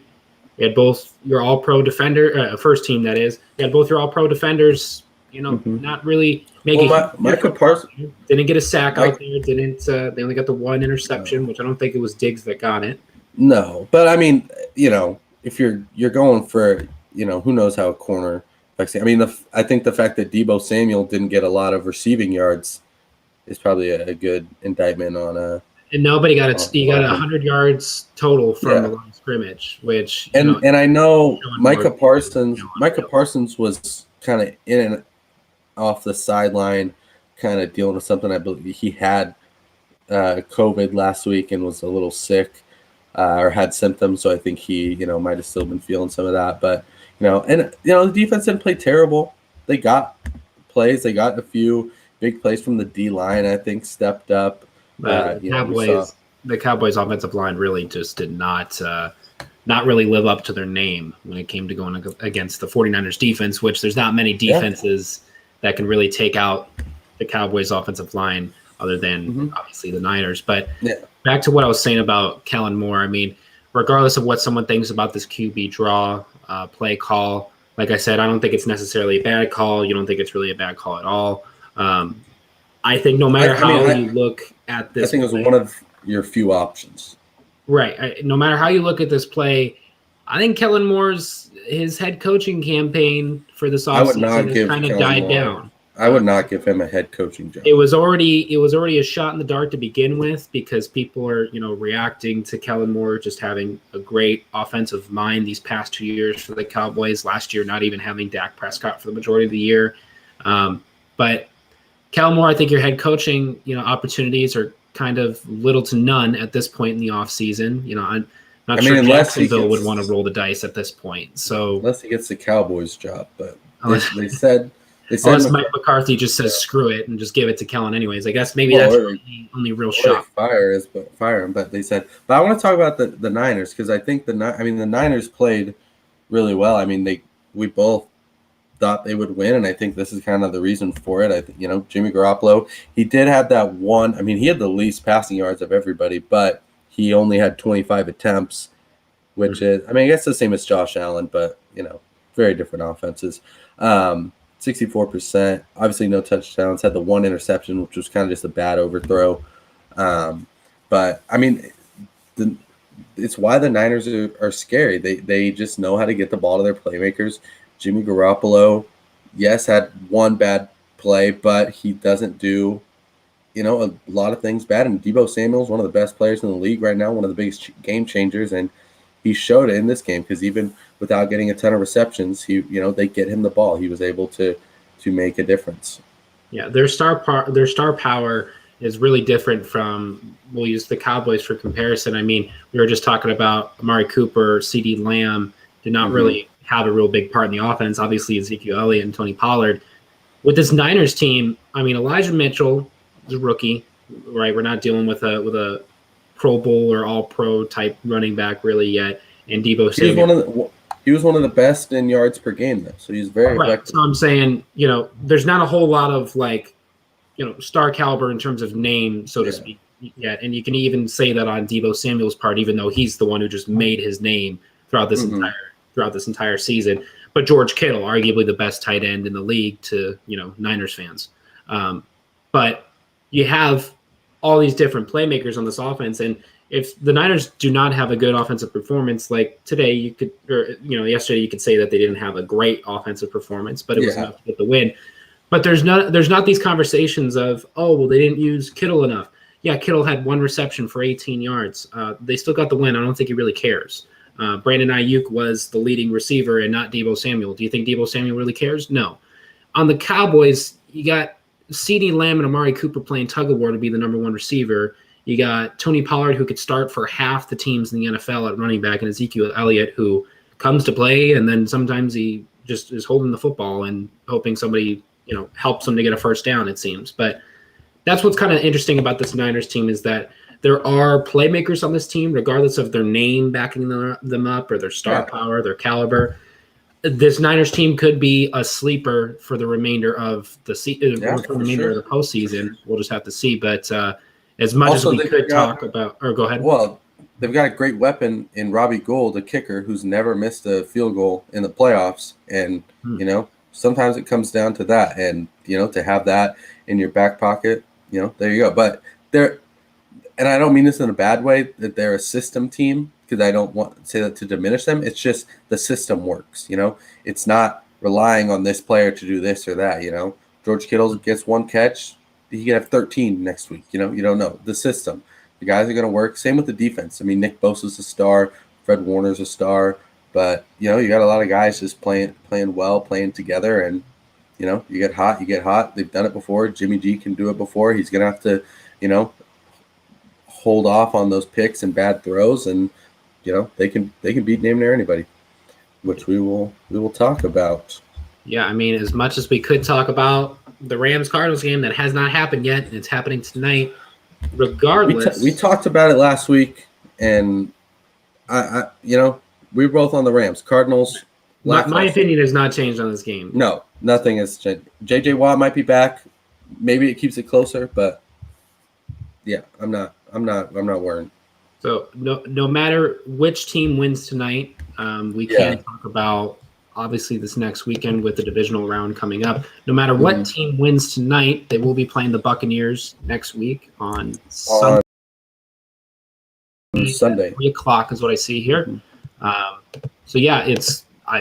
You had both your All-Pro defender, first team that is. You had both your All-Pro defenders. Not really making. Micah Parsons didn't get a sack out there. Didn't they only got the one interception, which I don't think it was Diggs that got it. No, but I mean, if you're going for, who knows how a corner. I mean, I think the fact that Deebo Samuel didn't get a lot of receiving yards is probably a good indictment on And nobody got it. You got 100 yards total from the line of scrimmage, which and I know Micah Parsons was kind of in and off the sideline, kind of dealing with something. I believe he had COVID last week and was a little sick or had symptoms. So I think he, might have still been feeling some of that. But the defense didn't play terrible. They got plays. They got a few big plays from the D line. I think stepped up. The Cowboys offensive line really just did not really live up to their name when it came to going against the 49ers defense, which there's not many defenses that can really take out the Cowboys offensive line other than obviously the Niners. But back to what I was saying about Kellen Moore, I mean, regardless of what someone thinks about this QB draw, play call, like I said, I don't think it's necessarily a bad call. You don't think it's really a bad call at all. I think no matter how you look at this, I think it was one of your few options. Right. No matter how you look at this play, I think Kellen Moore's his head coaching campaign for this offseason has kind of died down. I would not give him a head coaching job. It was already a shot in the dark to begin with because people are reacting to Kellen Moore just having a great offensive mind these past 2 years for the Cowboys. Last year, not even having Dak Prescott for the majority of the year. But Kellen Moore, I think your head coaching opportunities are kind of little to none at this point in the offseason. I'm not sure Jacksonville would want to roll the dice at this point. So unless he gets the Cowboys job, but they said unless Mike McCarthy just says screw it and just give it to Kellen anyways. I guess maybe that's the only real shot. Fire him, but they said. But I want to talk about the Niners because I think the Niners played really well. I mean, we both thought they would win, and I think this is kind of the reason for it. I think Jimmy Garoppolo, he did have that one. I mean, he had the least passing yards of everybody, but he only had 25 attempts, which is, I guess the same as Josh Allen, but very different offenses. 64%, obviously no touchdowns, had the one interception, which was kind of just a bad overthrow. But I mean, it's why the Niners are scary. They just know how to get the ball to their playmakers. Jimmy Garoppolo, yes, had one bad play, but he doesn't do, a lot of things bad. And Deebo Samuel is one of the best players in the league right now, one of the biggest game changers, and he showed it in this game because even without getting a ton of receptions, they get him the ball. He was able to make a difference. Yeah, their star power is really different from. We'll use the Cowboys for comparison. I mean, we were just talking about Amari Cooper, CeeDee Lamb did not really have a real big part in the offense. Obviously, Ezekiel Elliott and Tony Pollard. With this Niners team, I mean, Elijah Mitchell is a rookie, right? We're not dealing with a Pro Bowl or All-Pro type running back really yet. And Deebo Samuel. He was one of the best in yards per game, though. So he's very effective. So I'm saying, there's not a whole lot of star caliber in terms of name, so to speak, yet. And you can even say that on Deebo Samuel's part, even though he's the one who just made his name throughout this entire season. But George Kittle, arguably the best tight end in the league to Niners fans. But you have all these different playmakers on this offense, and if the Niners do not have a good offensive performance, like today, yesterday, you could say that they didn't have a great offensive performance, but it was enough to get the win. But there's not these conversations of, oh, well, they didn't use Kittle enough. Yeah, Kittle had one reception for 18 yards. They still got the win. I don't think he really cares. Brandon Ayuk was the leading receiver and not Deebo Samuel. Do you think Deebo Samuel really cares? No. On the Cowboys, you got CeeDee Lamb and Amari Cooper playing tug-of-war to be the number one receiver. You got Tony Pollard, who could start for half the teams in the NFL at running back, and Ezekiel Elliott, who comes to play, and then sometimes he just is holding the football and hoping somebody, helps him to get a first down, it seems. But that's what's kind of interesting about this Niners team is that there are playmakers on this team, regardless of their name backing them up or their star power, their caliber. This Niners team could be a sleeper for the remainder of the season, of the postseason. We'll just have to see. But as much as we could talk about, or go ahead. Well, they've got a great weapon in Robbie Gould, a kicker who's never missed a field goal in the playoffs, and sometimes it comes down to that, and to have that in your back pocket, there you go. But and I don't mean this in a bad way, that they're a system team, because I don't want to say that to diminish them. It's just the system works, It's not relying on this player to do this or that, George Kittle gets one catch, he can have 13 next week, you don't know. The system. The guys are going to work. Same with the defense. I mean, Nick Bosa's a star. Fred Warner's a star. But, you got a lot of guys just playing well, playing together. And, you get hot, you get hot. They've done it before. Jimmy G can do it before. He's going to have to, hold off on those picks and bad throws. And, they can beat damn near anybody, which we will talk about. Yeah, I mean, as much as we could talk about the Rams-Cardinals game, that has not happened yet, and it's happening tonight. Regardless, we talked about it last week, and I we were both on the Rams. Cardinals. My opinion has not changed on this game. No, nothing has changed. J.J. Watt might be back. Maybe it keeps it closer, but yeah, I'm not worried. So no matter which team wins tonight, we can't talk about obviously this next weekend with the divisional round coming up. No matter what team wins tonight, they will be playing the Buccaneers next week on Sunday. 3 o'clock is what I see here. So yeah,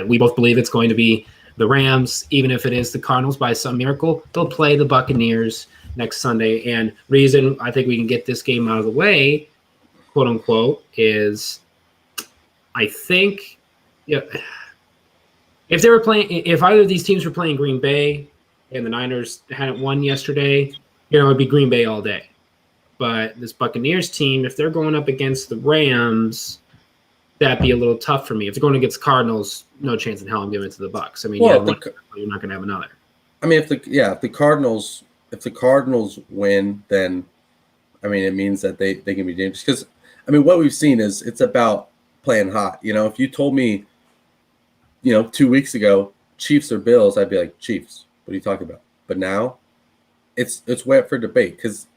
we both believe it's going to be the Rams, even if it is the Cardinals by some miracle. They'll play the Buccaneers next Sunday. And reason I think we can get this game out of the way, quote unquote, is I think if either of these teams were playing Green Bay and the Niners hadn't won yesterday, it'd be Green Bay all day. But this Buccaneers team, if they're going up against the Rams, that'd be a little tough for me. If they're going against Cardinals, no chance in hell I'm giving it to the Bucs. I mean, you're not going to have another. I mean, if the Cardinals win, then I mean it means that they can be dangerous. Because I mean, what we've seen is it's about playing hot. If you told me 2 weeks ago, Chiefs or Bills, I'd be like, Chiefs. What are you talking about? But now, it's way up for debate, because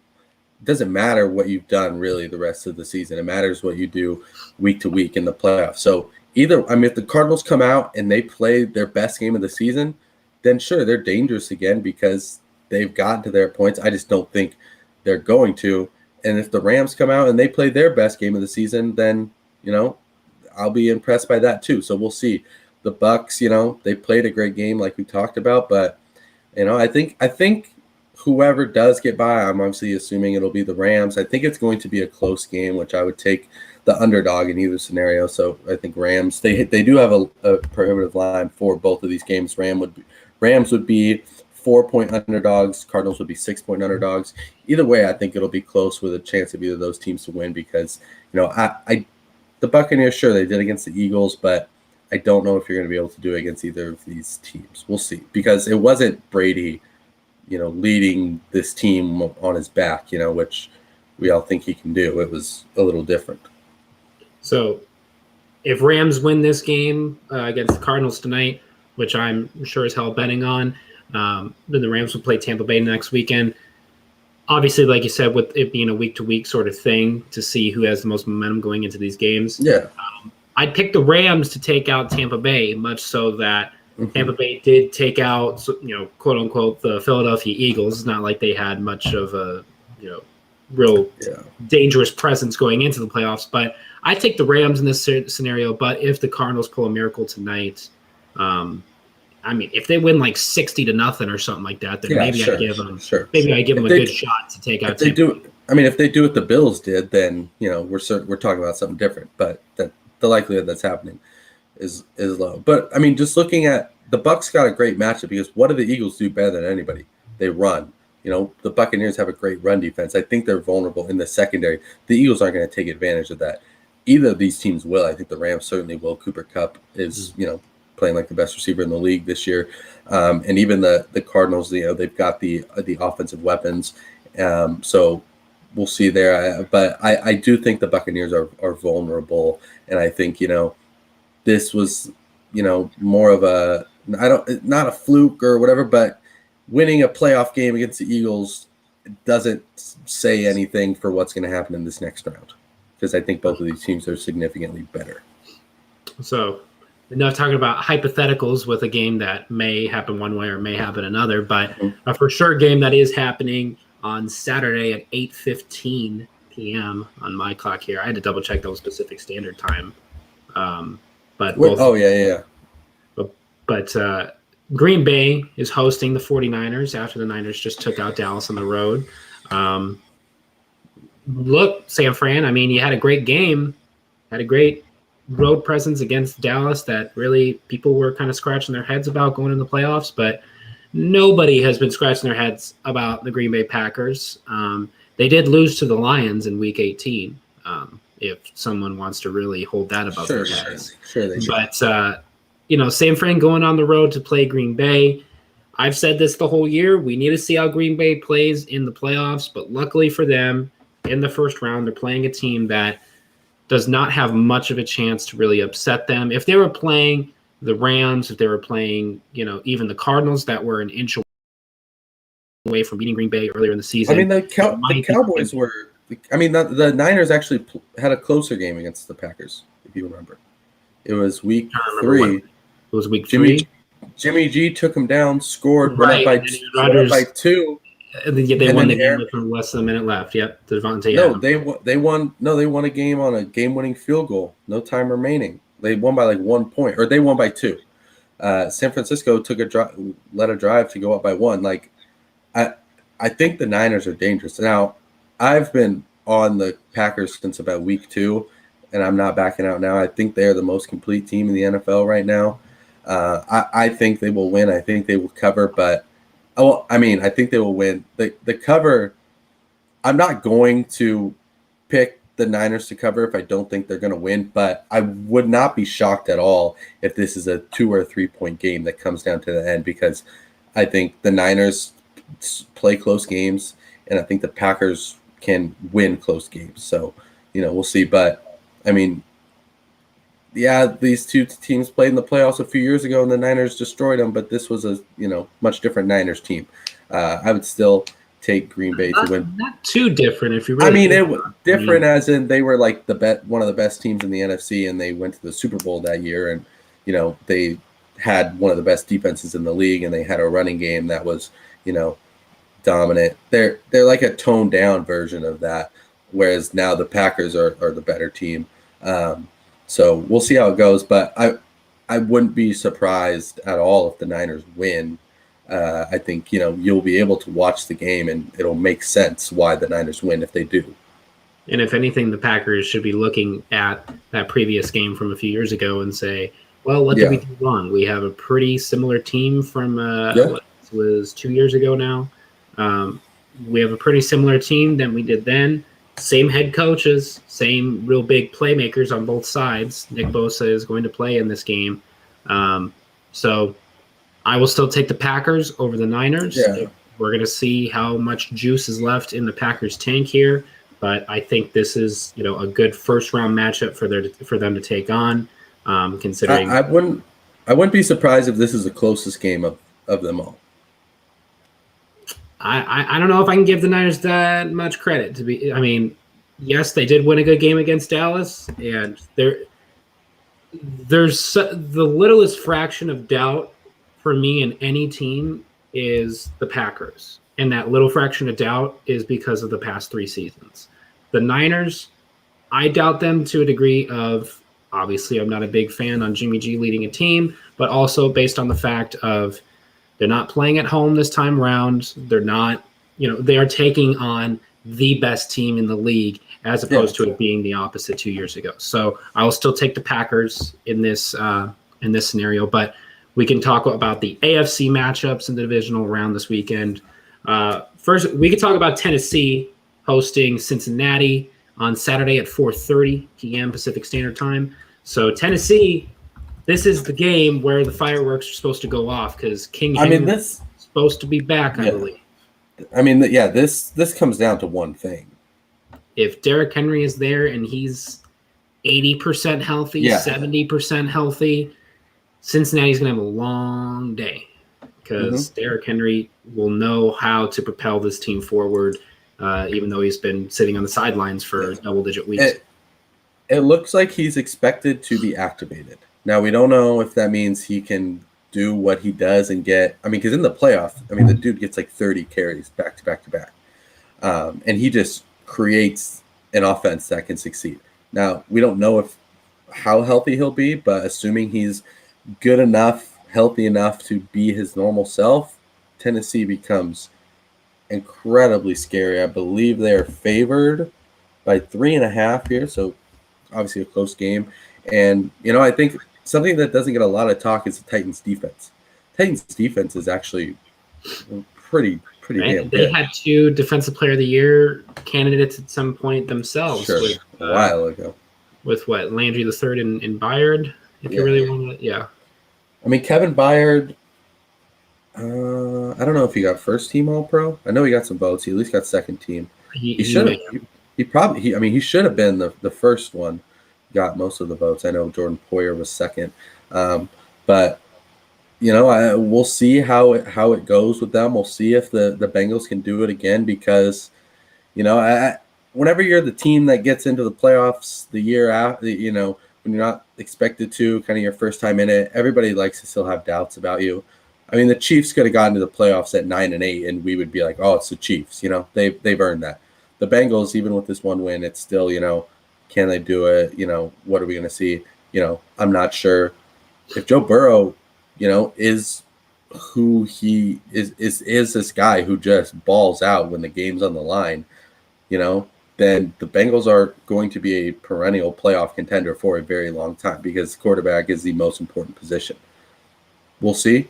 it doesn't matter what you've done really the rest of the season. It matters what you do week to week in the playoffs. So if the Cardinals come out and they play their best game of the season, then sure, they're dangerous again because they've gotten to their points. I just don't think they're going to. And if the Rams come out and they play their best game of the season, then I'll be impressed by that too. So we'll see. The Bucs, they played a great game like we talked about, but I think whoever does get by, I'm obviously assuming it'll be the Rams. I think it's going to be a close game, which I would take the underdog in either scenario. So I think Rams. They do have a prohibitive line for both of these games. Rams would be 4-point underdogs. Cardinals would be 6-point underdogs. Either way, I think it'll be close with a chance of either of those teams to win because the Buccaneers, sure, they did against the Eagles, but I don't know if you're going to be able to do it against either of these teams. We'll see, because it wasn't Brady, leading this team on his back, which we all think he can do. It was a little different. So if Rams win this game against the Cardinals tonight, which I'm sure as hell betting on, then the Rams will play Tampa Bay next weekend. Obviously, like you said, with it being a week-to-week sort of thing to see who has the most momentum going into these games. Yeah. I'd pick the Rams to take out Tampa Bay, much so that Tampa Bay did take out, quote unquote, the Philadelphia Eagles. It's not like they had much of a, real dangerous presence going into the playoffs. But I take the Rams in this scenario. But if the Cardinals pull a miracle tonight, if they win like 60-0 or something like that, then maybe I give them a good shot to take out. If they do what the Bills did, then we're talking about something different. But the likelihood that's happening is low. But just looking at the Bucs got a great matchup, because what do the Eagles do better than anybody? They run. The Buccaneers have a great run defense. I think they're vulnerable in the secondary. The Eagles aren't going to take advantage of that. Either of these teams will. I think the Rams certainly will. Cooper Kupp is playing like the best receiver in the league this year, and even the Cardinals. They've got the offensive weapons. So we'll see there. But I do think the Buccaneers are vulnerable, and I think this was more of a not a fluke or whatever, but winning a playoff game against the Eagles doesn't say anything for what's going to happen in this next round, because I think both of these teams are significantly better. So, enough talking about hypotheticals with a game that may happen one way or may happen another, but a for sure game that is happening on Saturday at 8:15 p.m. on my clock here. I had to double check that was Pacific Standard Time. But Green Bay is hosting the 49ers after the Niners just took out Dallas on the road. Look, San Fran, I mean, you had a great game, had a great road presence against Dallas that really people were kind of scratching their heads about going in the playoffs, but nobody has been scratching their heads about the Green Bay Packers. They did lose to the Lions in Week 18, if someone wants to really hold that above their heads. Sure they do. But, San Fran going on the road to play Green Bay. I've said this the whole year. We need to see how Green Bay plays in the playoffs, but luckily for them, in the first round, they're playing a team that does not have much of a chance to really upset them. If they were playing the Rams, if they were playing, even the Cardinals that were an inch away from beating Green Bay earlier in the season. I mean, the Cowboys were – I mean, the Niners actually had a closer game against the Packers, if you remember. It was week 3. It was week 3. Jimmy G took him down, scored, went up by 2. They won the game with less than a minute left. Yep, Devontae. No, they won. No, they won a game on a game-winning field goal. No time remaining. They won by like 1 point, or they won by 2. San Francisco took led a drive to go up by 1. Like, I think the Niners are dangerous. Now, I've been on the Packers since about week 2, and I'm not backing out now. I think they're the most complete team in the NFL right now. I think they will win. I think they will cover, but. I think they will win. The cover, I'm not going to pick the Niners to cover if I don't think they're going to win, but I would not be shocked at all if this is a 2 or 3 point game that comes down to the end, because I think the Niners play close games, and I think the Packers can win close games. So, we'll see. But, I mean, yeah, these two teams played in the playoffs a few years ago, and the Niners destroyed them. But this was a much different Niners team. I would still take Green Bay to win. Not too different, if you really. I mean, it was different as in they were like one of the best teams in the NFC, and they went to the Super Bowl that year, and they had one of the best defenses in the league, and they had a running game that was dominant. They're like a toned down version of that, whereas now the Packers are the better team. So we'll see how it goes, but I wouldn't be surprised at all if the Niners win. I think, you'll be able to watch the game, and it'll make sense why the Niners win if they do. And if anything, the Packers should be looking at that previous game from a few years ago and say, well, what did we do wrong? We have a pretty similar team from what was 2 years ago now. We have a pretty similar team than we did then. Same head coaches, same real big playmakers on both sides. Nick Bosa is going to play in this game. So I will still take the Packers over the Niners. Yeah. We're going to see how much juice is left in the Packers tank here. But I think this is, a good first-round matchup for them to take on, considering. I wouldn't be surprised if this is the closest game of them all. I don't know if I can give the Niners that much credit to be. I mean, yes, they did win a good game against Dallas, and there's the littlest fraction of doubt for me in any team is the Packers, and that little fraction of doubt is because of the past 3 seasons. The Niners, I doubt them to a degree of, obviously, I'm not a big fan on Jimmy G leading a team, but also based on the fact of they're not playing at home this time around. They're not, they are taking on the best team in the league as opposed to it being the opposite 2 years ago. So I will still take the Packers in this scenario, but we can talk about the AFC matchups in the divisional round this weekend. First, we could talk about Tennessee hosting Cincinnati on Saturday at 4:30 p.m. Pacific Standard Time. So Tennessee, this is the game where the fireworks are supposed to go off because King Henry is supposed to be back, I believe. I mean, yeah, this comes down to one thing. If Derrick Henry is there and he's 80% healthy, 70% healthy, Cincinnati's going to have a long day because Derrick Henry will know how to propel this team forward, even though he's been sitting on the sidelines for double-digit weeks. It looks like he's expected to be activated. Now, we don't know if that means he can do what he does and get – I mean, because in the playoffs, I mean, the dude gets like 30 carries back to back to back. And he just creates an offense that can succeed. Now, we don't know how healthy he'll be, but assuming he's good enough, healthy enough to be his normal self, Tennessee becomes incredibly scary. I believe they are favored by 3.5 here, so obviously a close game. And, I think something that doesn't get a lot of talk is the Titans' defense. Titans' defense is actually pretty damn good. They had 2 Defensive Player of the Year candidates at some point themselves. Sure, a while ago. With what, Landry III and Byard, if you really want to, I mean, Kevin Byard, I don't know if he got first team All-Pro. I know he got some votes. He at least got second team. He should have. He should have been the first one. Got most of the votes. I know Jordan Poyer was second, but we'll see how it goes with them. We'll see if the Bengals can do it again because, whenever you're the team that gets into the playoffs the year after, when you're not expected to, kind of your first time in it, everybody likes to still have doubts about you. I mean, the Chiefs could have gotten to the playoffs at 9-8, and we would be like, "Oh, it's the Chiefs." They've earned that. The Bengals, even with this one win, it's still, can they do it? What are we going to see? I'm not sure if Joe Burrow, is who he is this guy who just balls out when the game's on the line, then the Bengals are going to be a perennial playoff contender for a very long time because quarterback is the most important position. We'll see.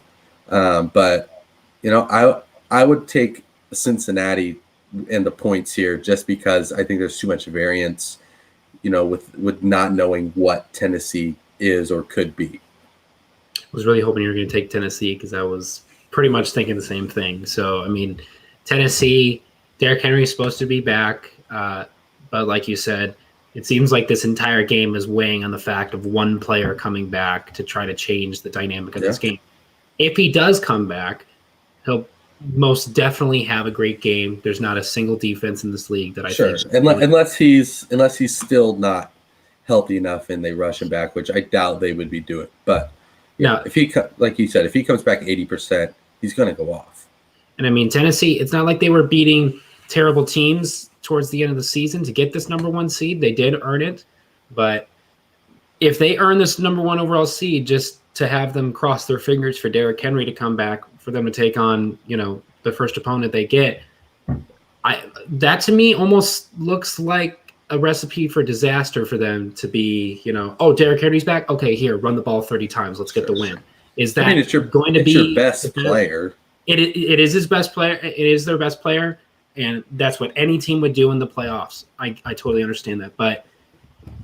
But, I would take Cincinnati and the points here just because I think there's too much variance, with not knowing what Tennessee is or could be. I was really hoping you were going to take Tennessee because I was pretty much thinking the same thing. So, I mean, Tennessee, Derrick Henry is supposed to be back. But like you said, it seems like this entire game is weighing on the fact of one player coming back to try to change the dynamic of this game. If he does come back, he'll most definitely have a great game. There's not a single defense in this league that I think. Unless he's still not healthy enough and they rush him back, which I doubt they would be doing. But if he, like you said, if he comes back 80%, he's going to go off. And I mean, Tennessee, it's not like they were beating terrible teams towards the end of the season to get this number 1 seed. They did earn it, but if they earn this number 1 overall seed, just to have them cross their fingers for Derrick Henry to come back, for them to take on, the first opponent they get, that to me almost looks like a recipe for disaster for them to be, Derrick Henry's back. Okay, here, run the ball 30 times. Let's get the win. Is that it's your best player? It is his best player. It is their best player. And that's what any team would do in the playoffs. I totally understand that. But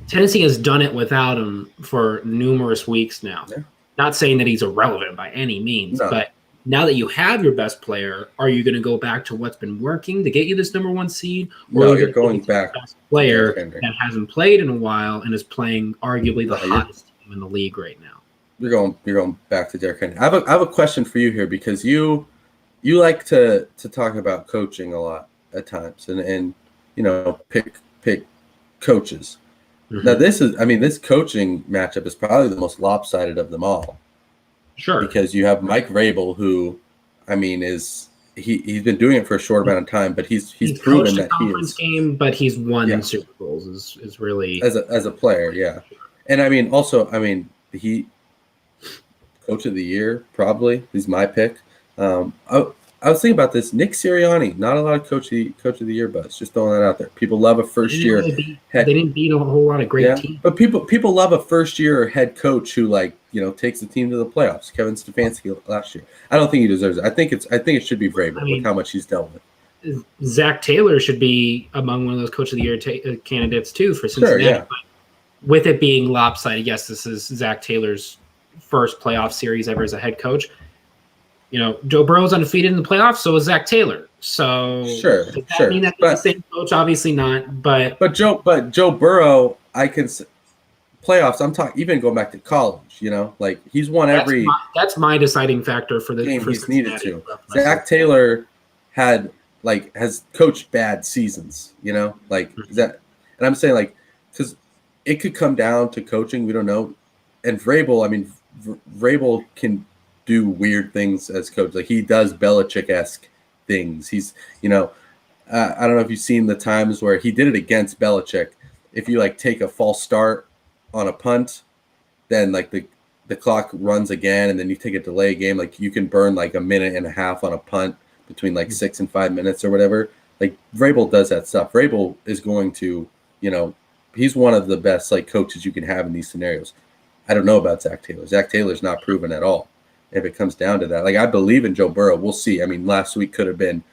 Tennessee has done it without him for numerous weeks now. Yeah. Not saying that he's irrelevant by any means, but now that you have your best player, are you going to go back to what's been working to get you this number 1 seed? Or you're going back to the best player that hasn't played in a while and is playing arguably the hottest team in the league right now. You're going back to Derrick Henry. I have a question for you here because you like to talk about coaching a lot at times and pick coaches. Mm-hmm. Now this coaching matchup is probably the most lopsided of them all. Sure. Because you have Mike Vrabel, who, he's been doing it for a short amount of time, but he's proven that he is. Game, but he's won Super Bowls is really as a player, yeah. And he coach of the year probably. He's my pick. I was thinking about this. Nick Sirianni, not a lot of coach of the year buzz. Just throwing that out there. People love a first year. They didn't beat a whole lot of great teams. But people love a first year head coach who takes the team to the playoffs. Kevin Stefanski last year. I don't think he deserves it. I think it should be Vrabel with how much he's dealt with. Zach Taylor should be among one of those coach of the year candidates too for Cincinnati. Sure, yeah. But with it being lopsided, yes, this is Zach Taylor's first playoff series ever as a head coach. Joe Burrow's undefeated in the playoffs, so is Zach Taylor. So Sure, does that mean that they're the same coach? Obviously not. But Joe Burrow, I can playoffs. I'm talking even going back to college. You know, like he's won every that's my deciding factor for the game for he's needed Cincinnati. to. Zach Taylor has coached bad seasons. You know, like is that, and I'm saying like because it could come down to coaching. We don't know. And Vrabel, I mean, Vrabel can do weird things as coach. Like he does Belichick-esque things. He's, you know, I don't know if you've seen the times where he did it against Belichick. If you like take a false start on a punt, then like the clock runs again, and then you take a delay game. Like you can burn like a minute and a half on a punt between like 6 and 5 minutes or whatever. Like Vrabel does that stuff. Vrabel is going to, you know, he's one of the best like coaches you can have in these scenarios. I don't know about Zach Taylor. Zach Taylor's not proven at all. If it comes down to that, like I believe in Joe Burrow. We'll see. I mean, last week could have been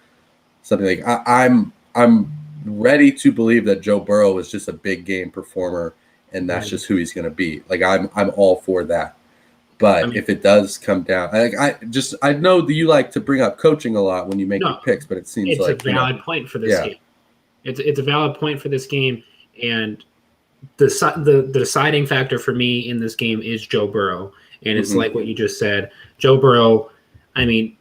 something like I'm ready to believe that Joe Burrow is just a big game performer, and that's just who he's going to be. Like I'm all for that. But if it does come down, I know that you like to bring up coaching a lot when you make your picks, but it seems it's like a valid point for this game. It's a valid point for this game, and the deciding factor for me in this game is Joe Burrow. And it's like what you just said. Joe Burrow, I mean,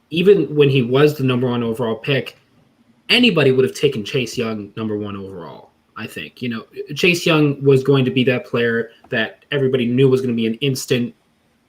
even when he was the number 1 overall pick, anybody would have taken Chase Young number 1 overall, I think. You know, Chase Young was going to be that player that everybody knew was going to be an instant,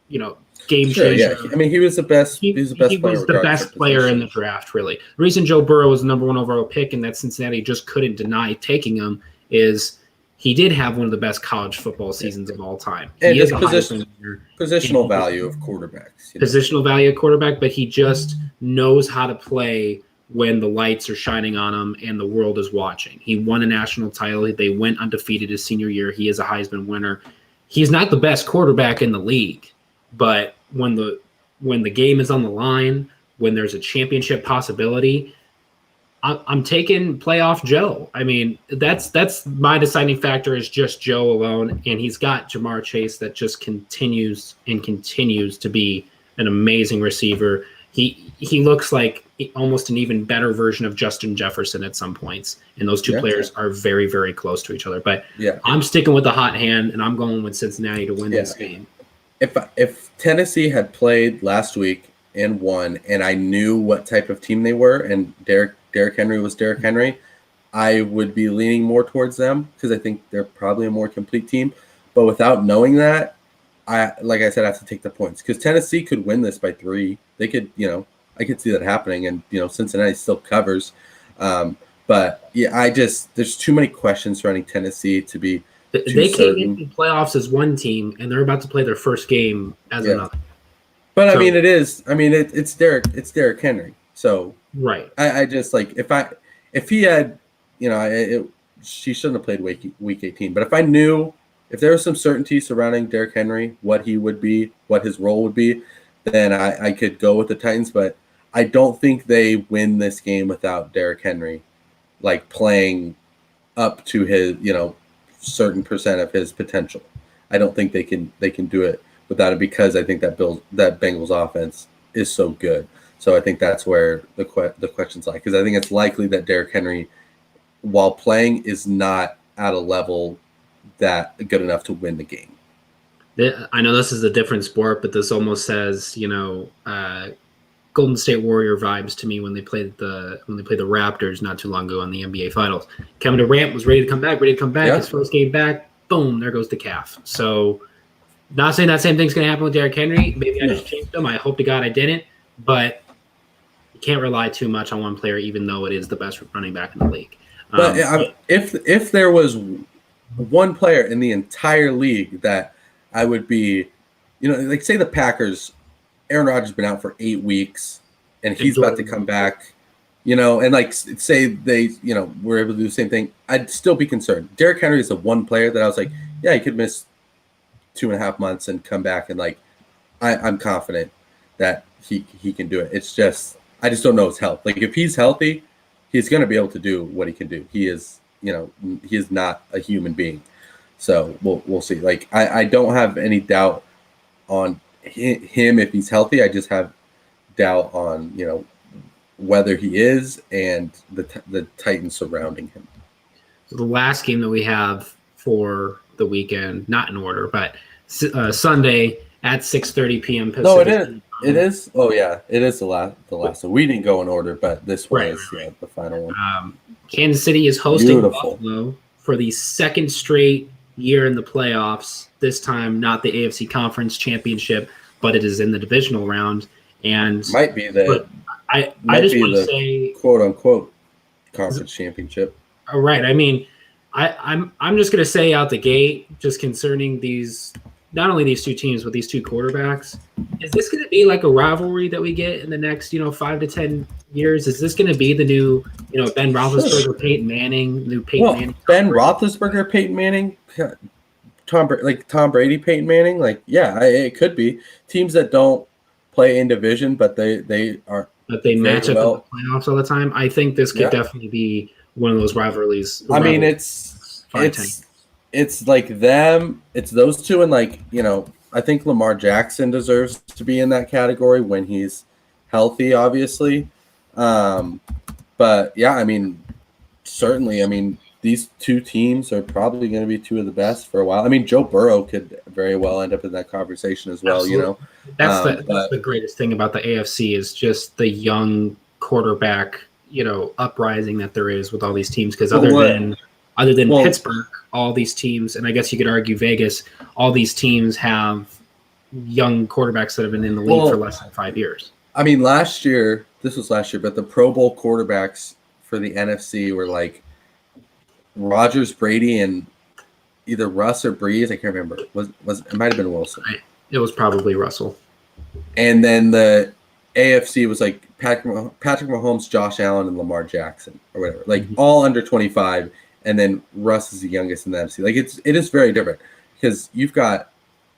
you know, game changer. Yeah. I mean, he was the best. He was the best player in the draft, really. The reason Joe Burrow was the number 1 overall pick and that Cincinnati just couldn't deny taking him is he did have one of the best college football seasons of all time. And his positional value of quarterbacks. Positional value of quarterback, but he just knows how to play when the lights are shining on him and the world is watching. He won a national title. They went undefeated his senior year. He is a Heisman winner. He's not the best quarterback in the league, but when the game is on the line, when there's a championship possibility, I'm taking playoff Joe. I mean, that's my deciding factor is just Joe alone, and he's got Jamar Chase that just continues to be an amazing receiver. He looks like almost an even better version of Justin Jefferson at some points, and those two players are very, very close to each other. But I'm sticking with the hot hand, and I'm going with Cincinnati to win this game. If Tennessee had played last week and won, and I knew what type of team they were, and Derrick Henry was Derrick Henry, I would be leaning more towards them because I think they're probably a more complete team. But without knowing that, like I said, I have to take the points because Tennessee could win this by 3. They could, you know, I could see that happening, and you know, Cincinnati still covers. But yeah, there's too many questions surrounding Tennessee to be. They came into the playoffs as one team, and they're about to play their first game as another. But so, I mean, it's Derrick Henry. So right. I just like if he had, you know, she shouldn't have played week 18. But if I knew if there was some certainty surrounding Derrick Henry, what he would be, what his role would be, then I could go with the Titans. But I don't think they win this game without Derrick Henry, like playing up to his, you know, certain percent of his potential. I don't think they can do it without it because I think that Bengals offense is so good. So I think that's where the questions lie because I think it's likely that Derrick Henry, while playing, is not at a level that good enough to win the game. I know this is a different sport, but this almost says, you know, Golden State Warrior vibes to me when they played the Raptors not too long ago in the NBA Finals. Kevin Durant was ready to come back. Yeah. His first game back, boom, there goes the calf. So, not saying that same thing's going to happen with Derrick Henry. Maybe I just changed him. I hope to God I didn't. But you can't rely too much on one player, even though it is the best running back in the league. But if there was one player in the entire league that I would be, you know, like say the Packers, Aaron Rodgers has been out for 8 weeks, and he's about to come back, you know, and like say they, you know, were able to do the same thing, I'd still be concerned. Derrick Henry is the one player that I was like, yeah, he could miss 2.5 months and come back, and like I'm confident that he can do it. It's just I just don't know his health. Like if he's healthy, he's going to be able to do what he can do. He is, you know, he is not a human being. So we'll see. Like I don't have any doubt on him if he's healthy. I just have doubt on, you know, whether he is and the Titans surrounding him. So the last game that we have for the weekend, not in order, but Sunday at 6:30 p.m. Pacific. No, it is. It is. Oh yeah, it is the last. So we didn't go in order, but this was the final one. Kansas City is hosting Buffalo for the second straight year in the playoffs. This time, not the AFC Conference Championship, but it is in the divisional round. And might be the. I just want to say, quote unquote, conference championship. All right. I mean, I'm just going to say out the gate, just concerning these. Not only these two teams, but these two quarterbacks. Is this going to be like a rivalry that we get in the next, 5 to 10 years? Is this going to be the new, Ben Roethlisberger, Peyton Manning, Manning? Ben Roethlisberger, Peyton Manning, Tom Brady, Peyton Manning? It could be. Teams that don't play in division, but they are. But they match up in the playoffs all the time. I think this could definitely be one of those rivalries. I mean, it's like them. It's those two, and I think Lamar Jackson deserves to be in that category when he's healthy, obviously. But yeah, I mean, certainly. I mean, these two teams are probably going to be two of the best for a while. I mean, Joe Burrow could very well end up in that conversation as well. Absolutely. That's the greatest thing about the AFC is just the young quarterback, uprising that there is with all these teams. Because other than Pittsburgh, all these teams, and I guess you could argue Vegas, all these teams have young quarterbacks that have been in the league for less than 5 years. I mean, this was last year, but the Pro Bowl quarterbacks for the NFC were like Rodgers, Brady, and either Russ or Breeze. I can't remember. It might have been Wilson. It was probably Russell. And then the AFC was like Patrick Mahomes, Josh Allen, and Lamar Jackson or whatever. All under 25. And then Russ is the youngest in the NFC. It is very different because you've got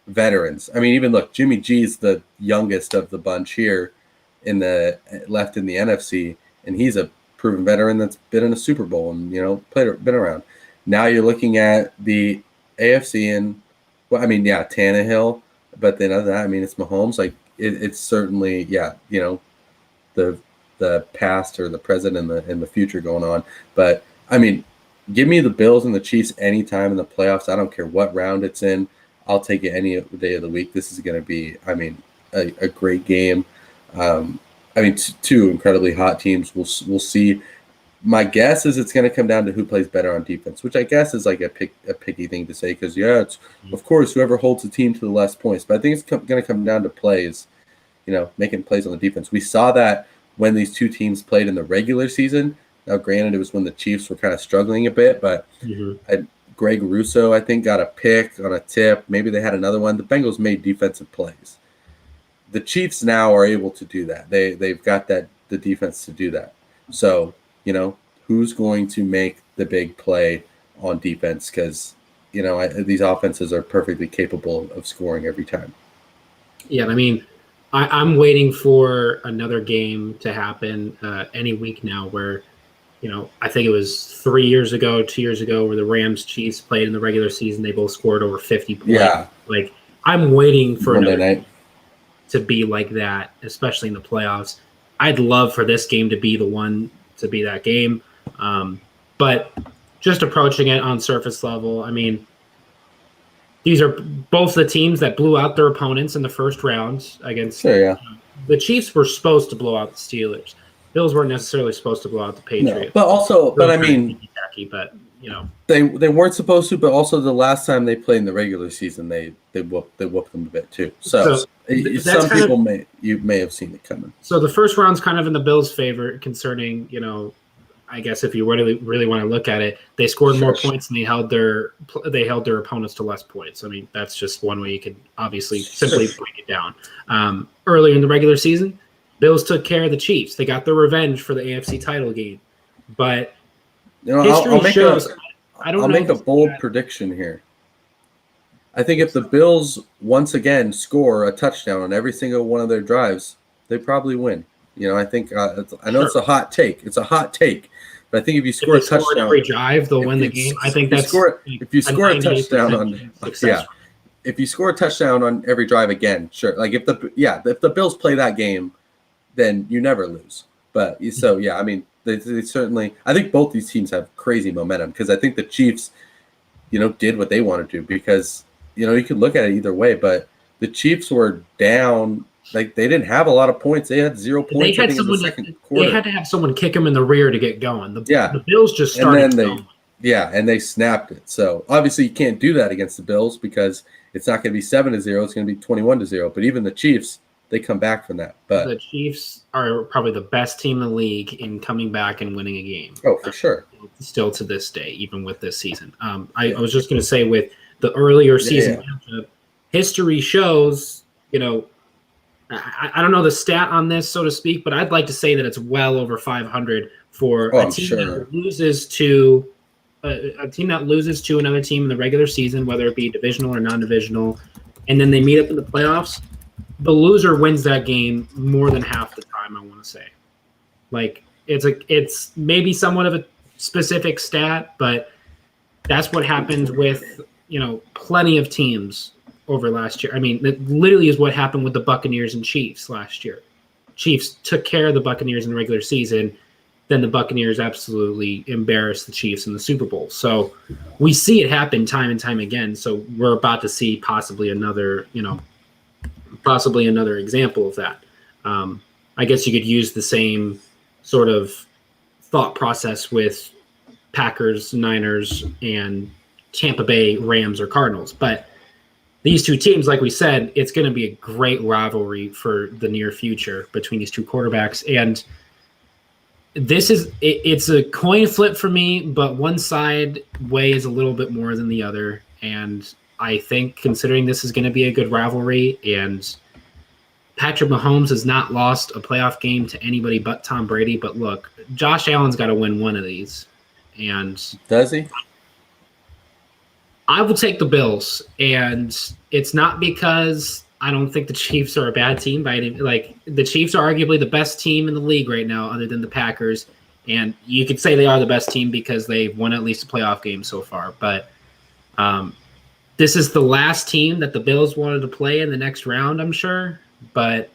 veterans. I mean, even look, Jimmy G is the youngest of the bunch here left in the NFC, and he's a proven veteran that's been in a Super Bowl and been around. Now you're looking at the AFC and Tannehill, but then other than that, I mean, it's Mahomes. It's certainly the past or the present and the future going on. But I mean. Give me the Bills and the Chiefs anytime in the playoffs. I don't care what round it's in. I'll take it any day of the week. This is going to be, a great game. Two incredibly hot teams. We'll see. My guess is it's going to come down to who plays better on defense, which I guess is like a picky thing to say because, it's, of course, whoever holds the team to the less points. But I think it's going to come down to plays, making plays on the defense. We saw that when these two teams played in the regular season. Now, granted, it was when the Chiefs were kind of struggling a bit, but Greg Russo, I think, got a pick on a tip. Maybe they had another one. The Bengals made defensive plays. The Chiefs now are able to do that. They've got the defense to do that. So, who's going to make the big play on defense? Because, these offenses are perfectly capable of scoring every time. Yeah, I mean, I'm waiting for another game to happen any week now where – I think it was 2 years ago, where the Rams Chiefs played in the regular season. They both scored over 50 points. Yeah. I'm waiting for Monday night to be like that, especially in the playoffs. I'd love for this game to be the one to be that game. But just approaching it on surface level, I mean, these are both the teams that blew out their opponents in the first round against. Sure, yeah. The Chiefs were supposed to blow out the Steelers. Bills weren't necessarily supposed to blow out the Patriots. No, but I mean, they weren't supposed to. But also, the last time they played in the regular season, they whooped them a bit too. So some people may have seen it coming. So the first round's kind of in the Bills' favor concerning, I guess if you really want to look at it, they scored more points and they held their opponents to less points. I mean, that's just one way you can obviously simply break it down. Earlier in the regular season, Bills took care of the Chiefs. They got their revenge for the AFC title game. But history shows I'll make a bold prediction here. I think if the Bills once again score a touchdown on every single one of their drives, they probably win. I think I know it's a hot take. It's a hot take. But I think if you score a touchdown every drive, they'll win the game. I think that's if you score a touchdown on if you score a touchdown on every drive again, sure. If the Bills play that game, then you never lose. But so yeah, I mean, they certainly. I think both these teams have crazy momentum because I think the Chiefs, did what they wanted to because you could look at it either way, but the Chiefs were down. Like they didn't have a lot of points. They had 0 points. I think in the second quarter. They had to have someone kick them in the rear to get going. The Bills just started going. Yeah, and they snapped it. So obviously you can't do that against the Bills because it's not going to be 7-0. It's going to be 21-0. But even the Chiefs, they come back from that. But the Chiefs are probably the best team in the league in coming back and winning a game. Oh, for sure. Still to this day, even with this season. I was just going to say with the earlier season matchup, history shows, I don't know the stat on this, so to speak, but I'd like to say that it's well over 500 for a team that loses to a team that loses to another team in the regular season, whether it be divisional or non-divisional, and then they meet up in the playoffs. The loser wins that game more than half the time, I want to say. Like it's maybe somewhat of a specific stat, but that's what happened with, plenty of teams over last year. I mean, that literally is what happened with the Buccaneers and Chiefs last year. Chiefs took care of the Buccaneers in the regular season. Then the Buccaneers absolutely embarrassed the Chiefs in the Super Bowl. So we see it happen time and time again. So we're about to see possibly another example of that. I guess you could use the same sort of thought process with Packers, Niners, and Tampa Bay Rams or Cardinals. But these two teams, like we said, it's going to be a great rivalry for the near future between these two quarterbacks. And it's a coin flip for me, but one side weighs a little bit more than the other. And I think considering this is going to be a good rivalry, and Patrick Mahomes has not lost a playoff game to anybody but Tom Brady. But look, Josh Allen's got to win one of these. And does he? I will take the Bills, and it's not because I don't think the Chiefs are a bad team by any, the Chiefs are arguably the best team in the league right now, other than the Packers. And you could say they are the best team because they've won at least a playoff game so far. But this is the last team that the Bills wanted to play in the next round, I'm sure. But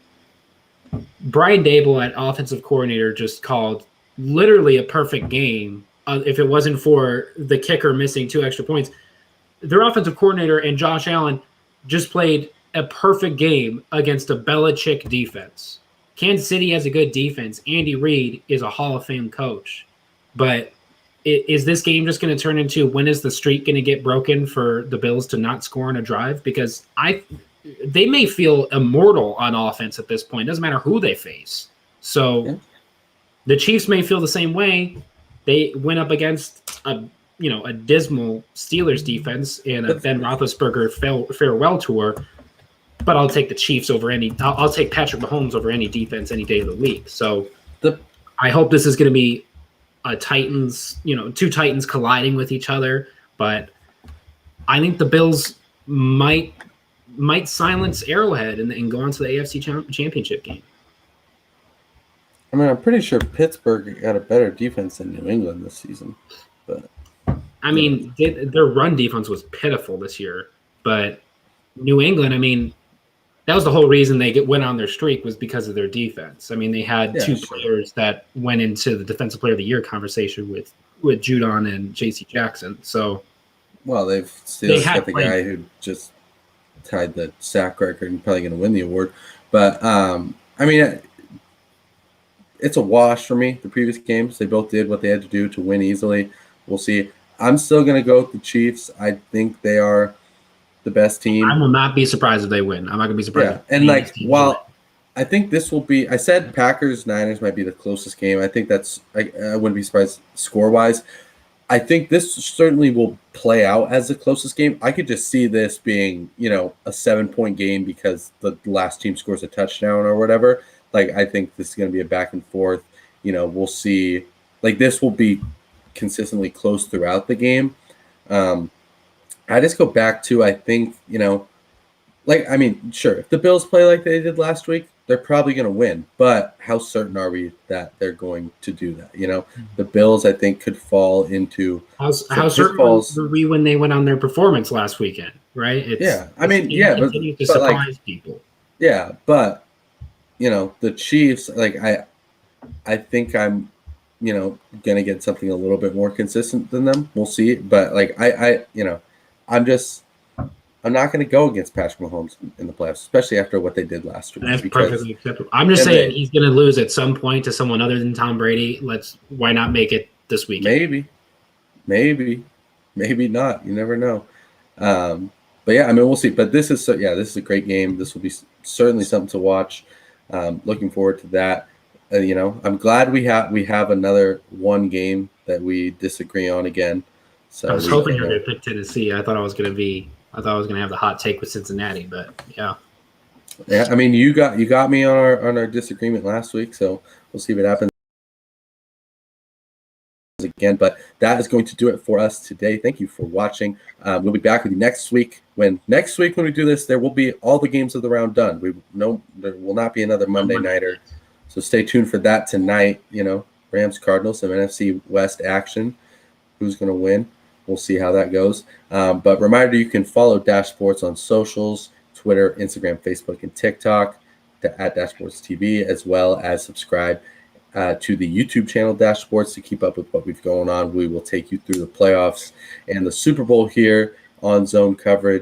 Brian Dable at offensive coordinator just called literally a perfect game. If it wasn't for the kicker missing 2 extra points, their offensive coordinator and Josh Allen just played a perfect game against a Belichick defense. Kansas City has a good defense. Andy Reid is a Hall of Fame coach. But is this game just going to turn into when is the streak going to get broken for the Bills to not score on a drive? Because they may feel immortal on offense at this point. It doesn't matter who they face. So the Chiefs may feel the same way. They went up against a dismal Steelers defense in a Ben Roethlisberger farewell tour. But I'll take the Chiefs over I'll take Patrick Mahomes over any defense any day of the week. So I hope this is going to be two Titans colliding with each other. But I think the Bills might silence Arrowhead and go on to the AFC Championship game. I mean, I'm pretty sure Pittsburgh got a better defense than New England this season. But I mean, their run defense was pitiful this year. But New England, I mean, that was the whole reason they went on their streak was because of their defense. I mean, they had two players that went into the Defensive Player of the Year conversation with Judon and J.C. Jackson. So, well, they've still got the guy who just tied the sack record and probably going to win the award. But I mean, it's a wash for me. The previous games, they both did what they had to do to win easily. We'll see. I'm still going to go with the Chiefs. I think they are the best team. I will not be surprised if they win. I'm not going to be surprised. Yeah, and while I think this will be, I said Packers-Niners might be the closest game. I think I wouldn't be surprised score-wise. I think this certainly will play out as the closest game. I could just see this being, a 7-point game because the last team scores a touchdown or whatever. I think this is going to be a back and forth. We'll see. This will be consistently close throughout the game. I just go back to, I think, I mean, sure, if the Bills play like they did last week, they're probably going to win. But how certain are we that they're going to do that? The Bills, I think, could fall into how certain were we when they went on their performance last weekend, right? Surprise people. Yeah, but the Chiefs, I think I'm, gonna get something a little bit more consistent than them. We'll see. But like I'm not gonna go against Patrick Mahomes in the playoffs, especially after what they did last week. That's perfectly acceptable. I'm just saying he's gonna lose at some point to someone other than Tom Brady. Why not make it this weekend? Maybe not. You never know. But yeah, I mean, we'll see. But this is a great game. This will be certainly something to watch. Looking forward to that. I'm glad we have another one game that we disagree on again. So I was hoping you were going to pick Tennessee. I thought I was going to have the hot take with Cincinnati, but yeah. Yeah, I mean, you got me on our disagreement last week, so we'll see what happens again. But that is going to do it for us today. Thank you for watching. We'll be back with you next week. When we do this, there will be all the games of the round done. There will not be another Monday nighter. So stay tuned for that tonight. Rams, Cardinals, some NFC West action. Who's going to win? We'll see how that goes. But reminder, you can follow Dash Sports on socials, Twitter, Instagram, Facebook, and TikTok at Dash Sports TV, as well as subscribe to the YouTube channel Dash Sports to keep up with what we've going on. We will take you through the playoffs and the Super Bowl here on Zone Coverage.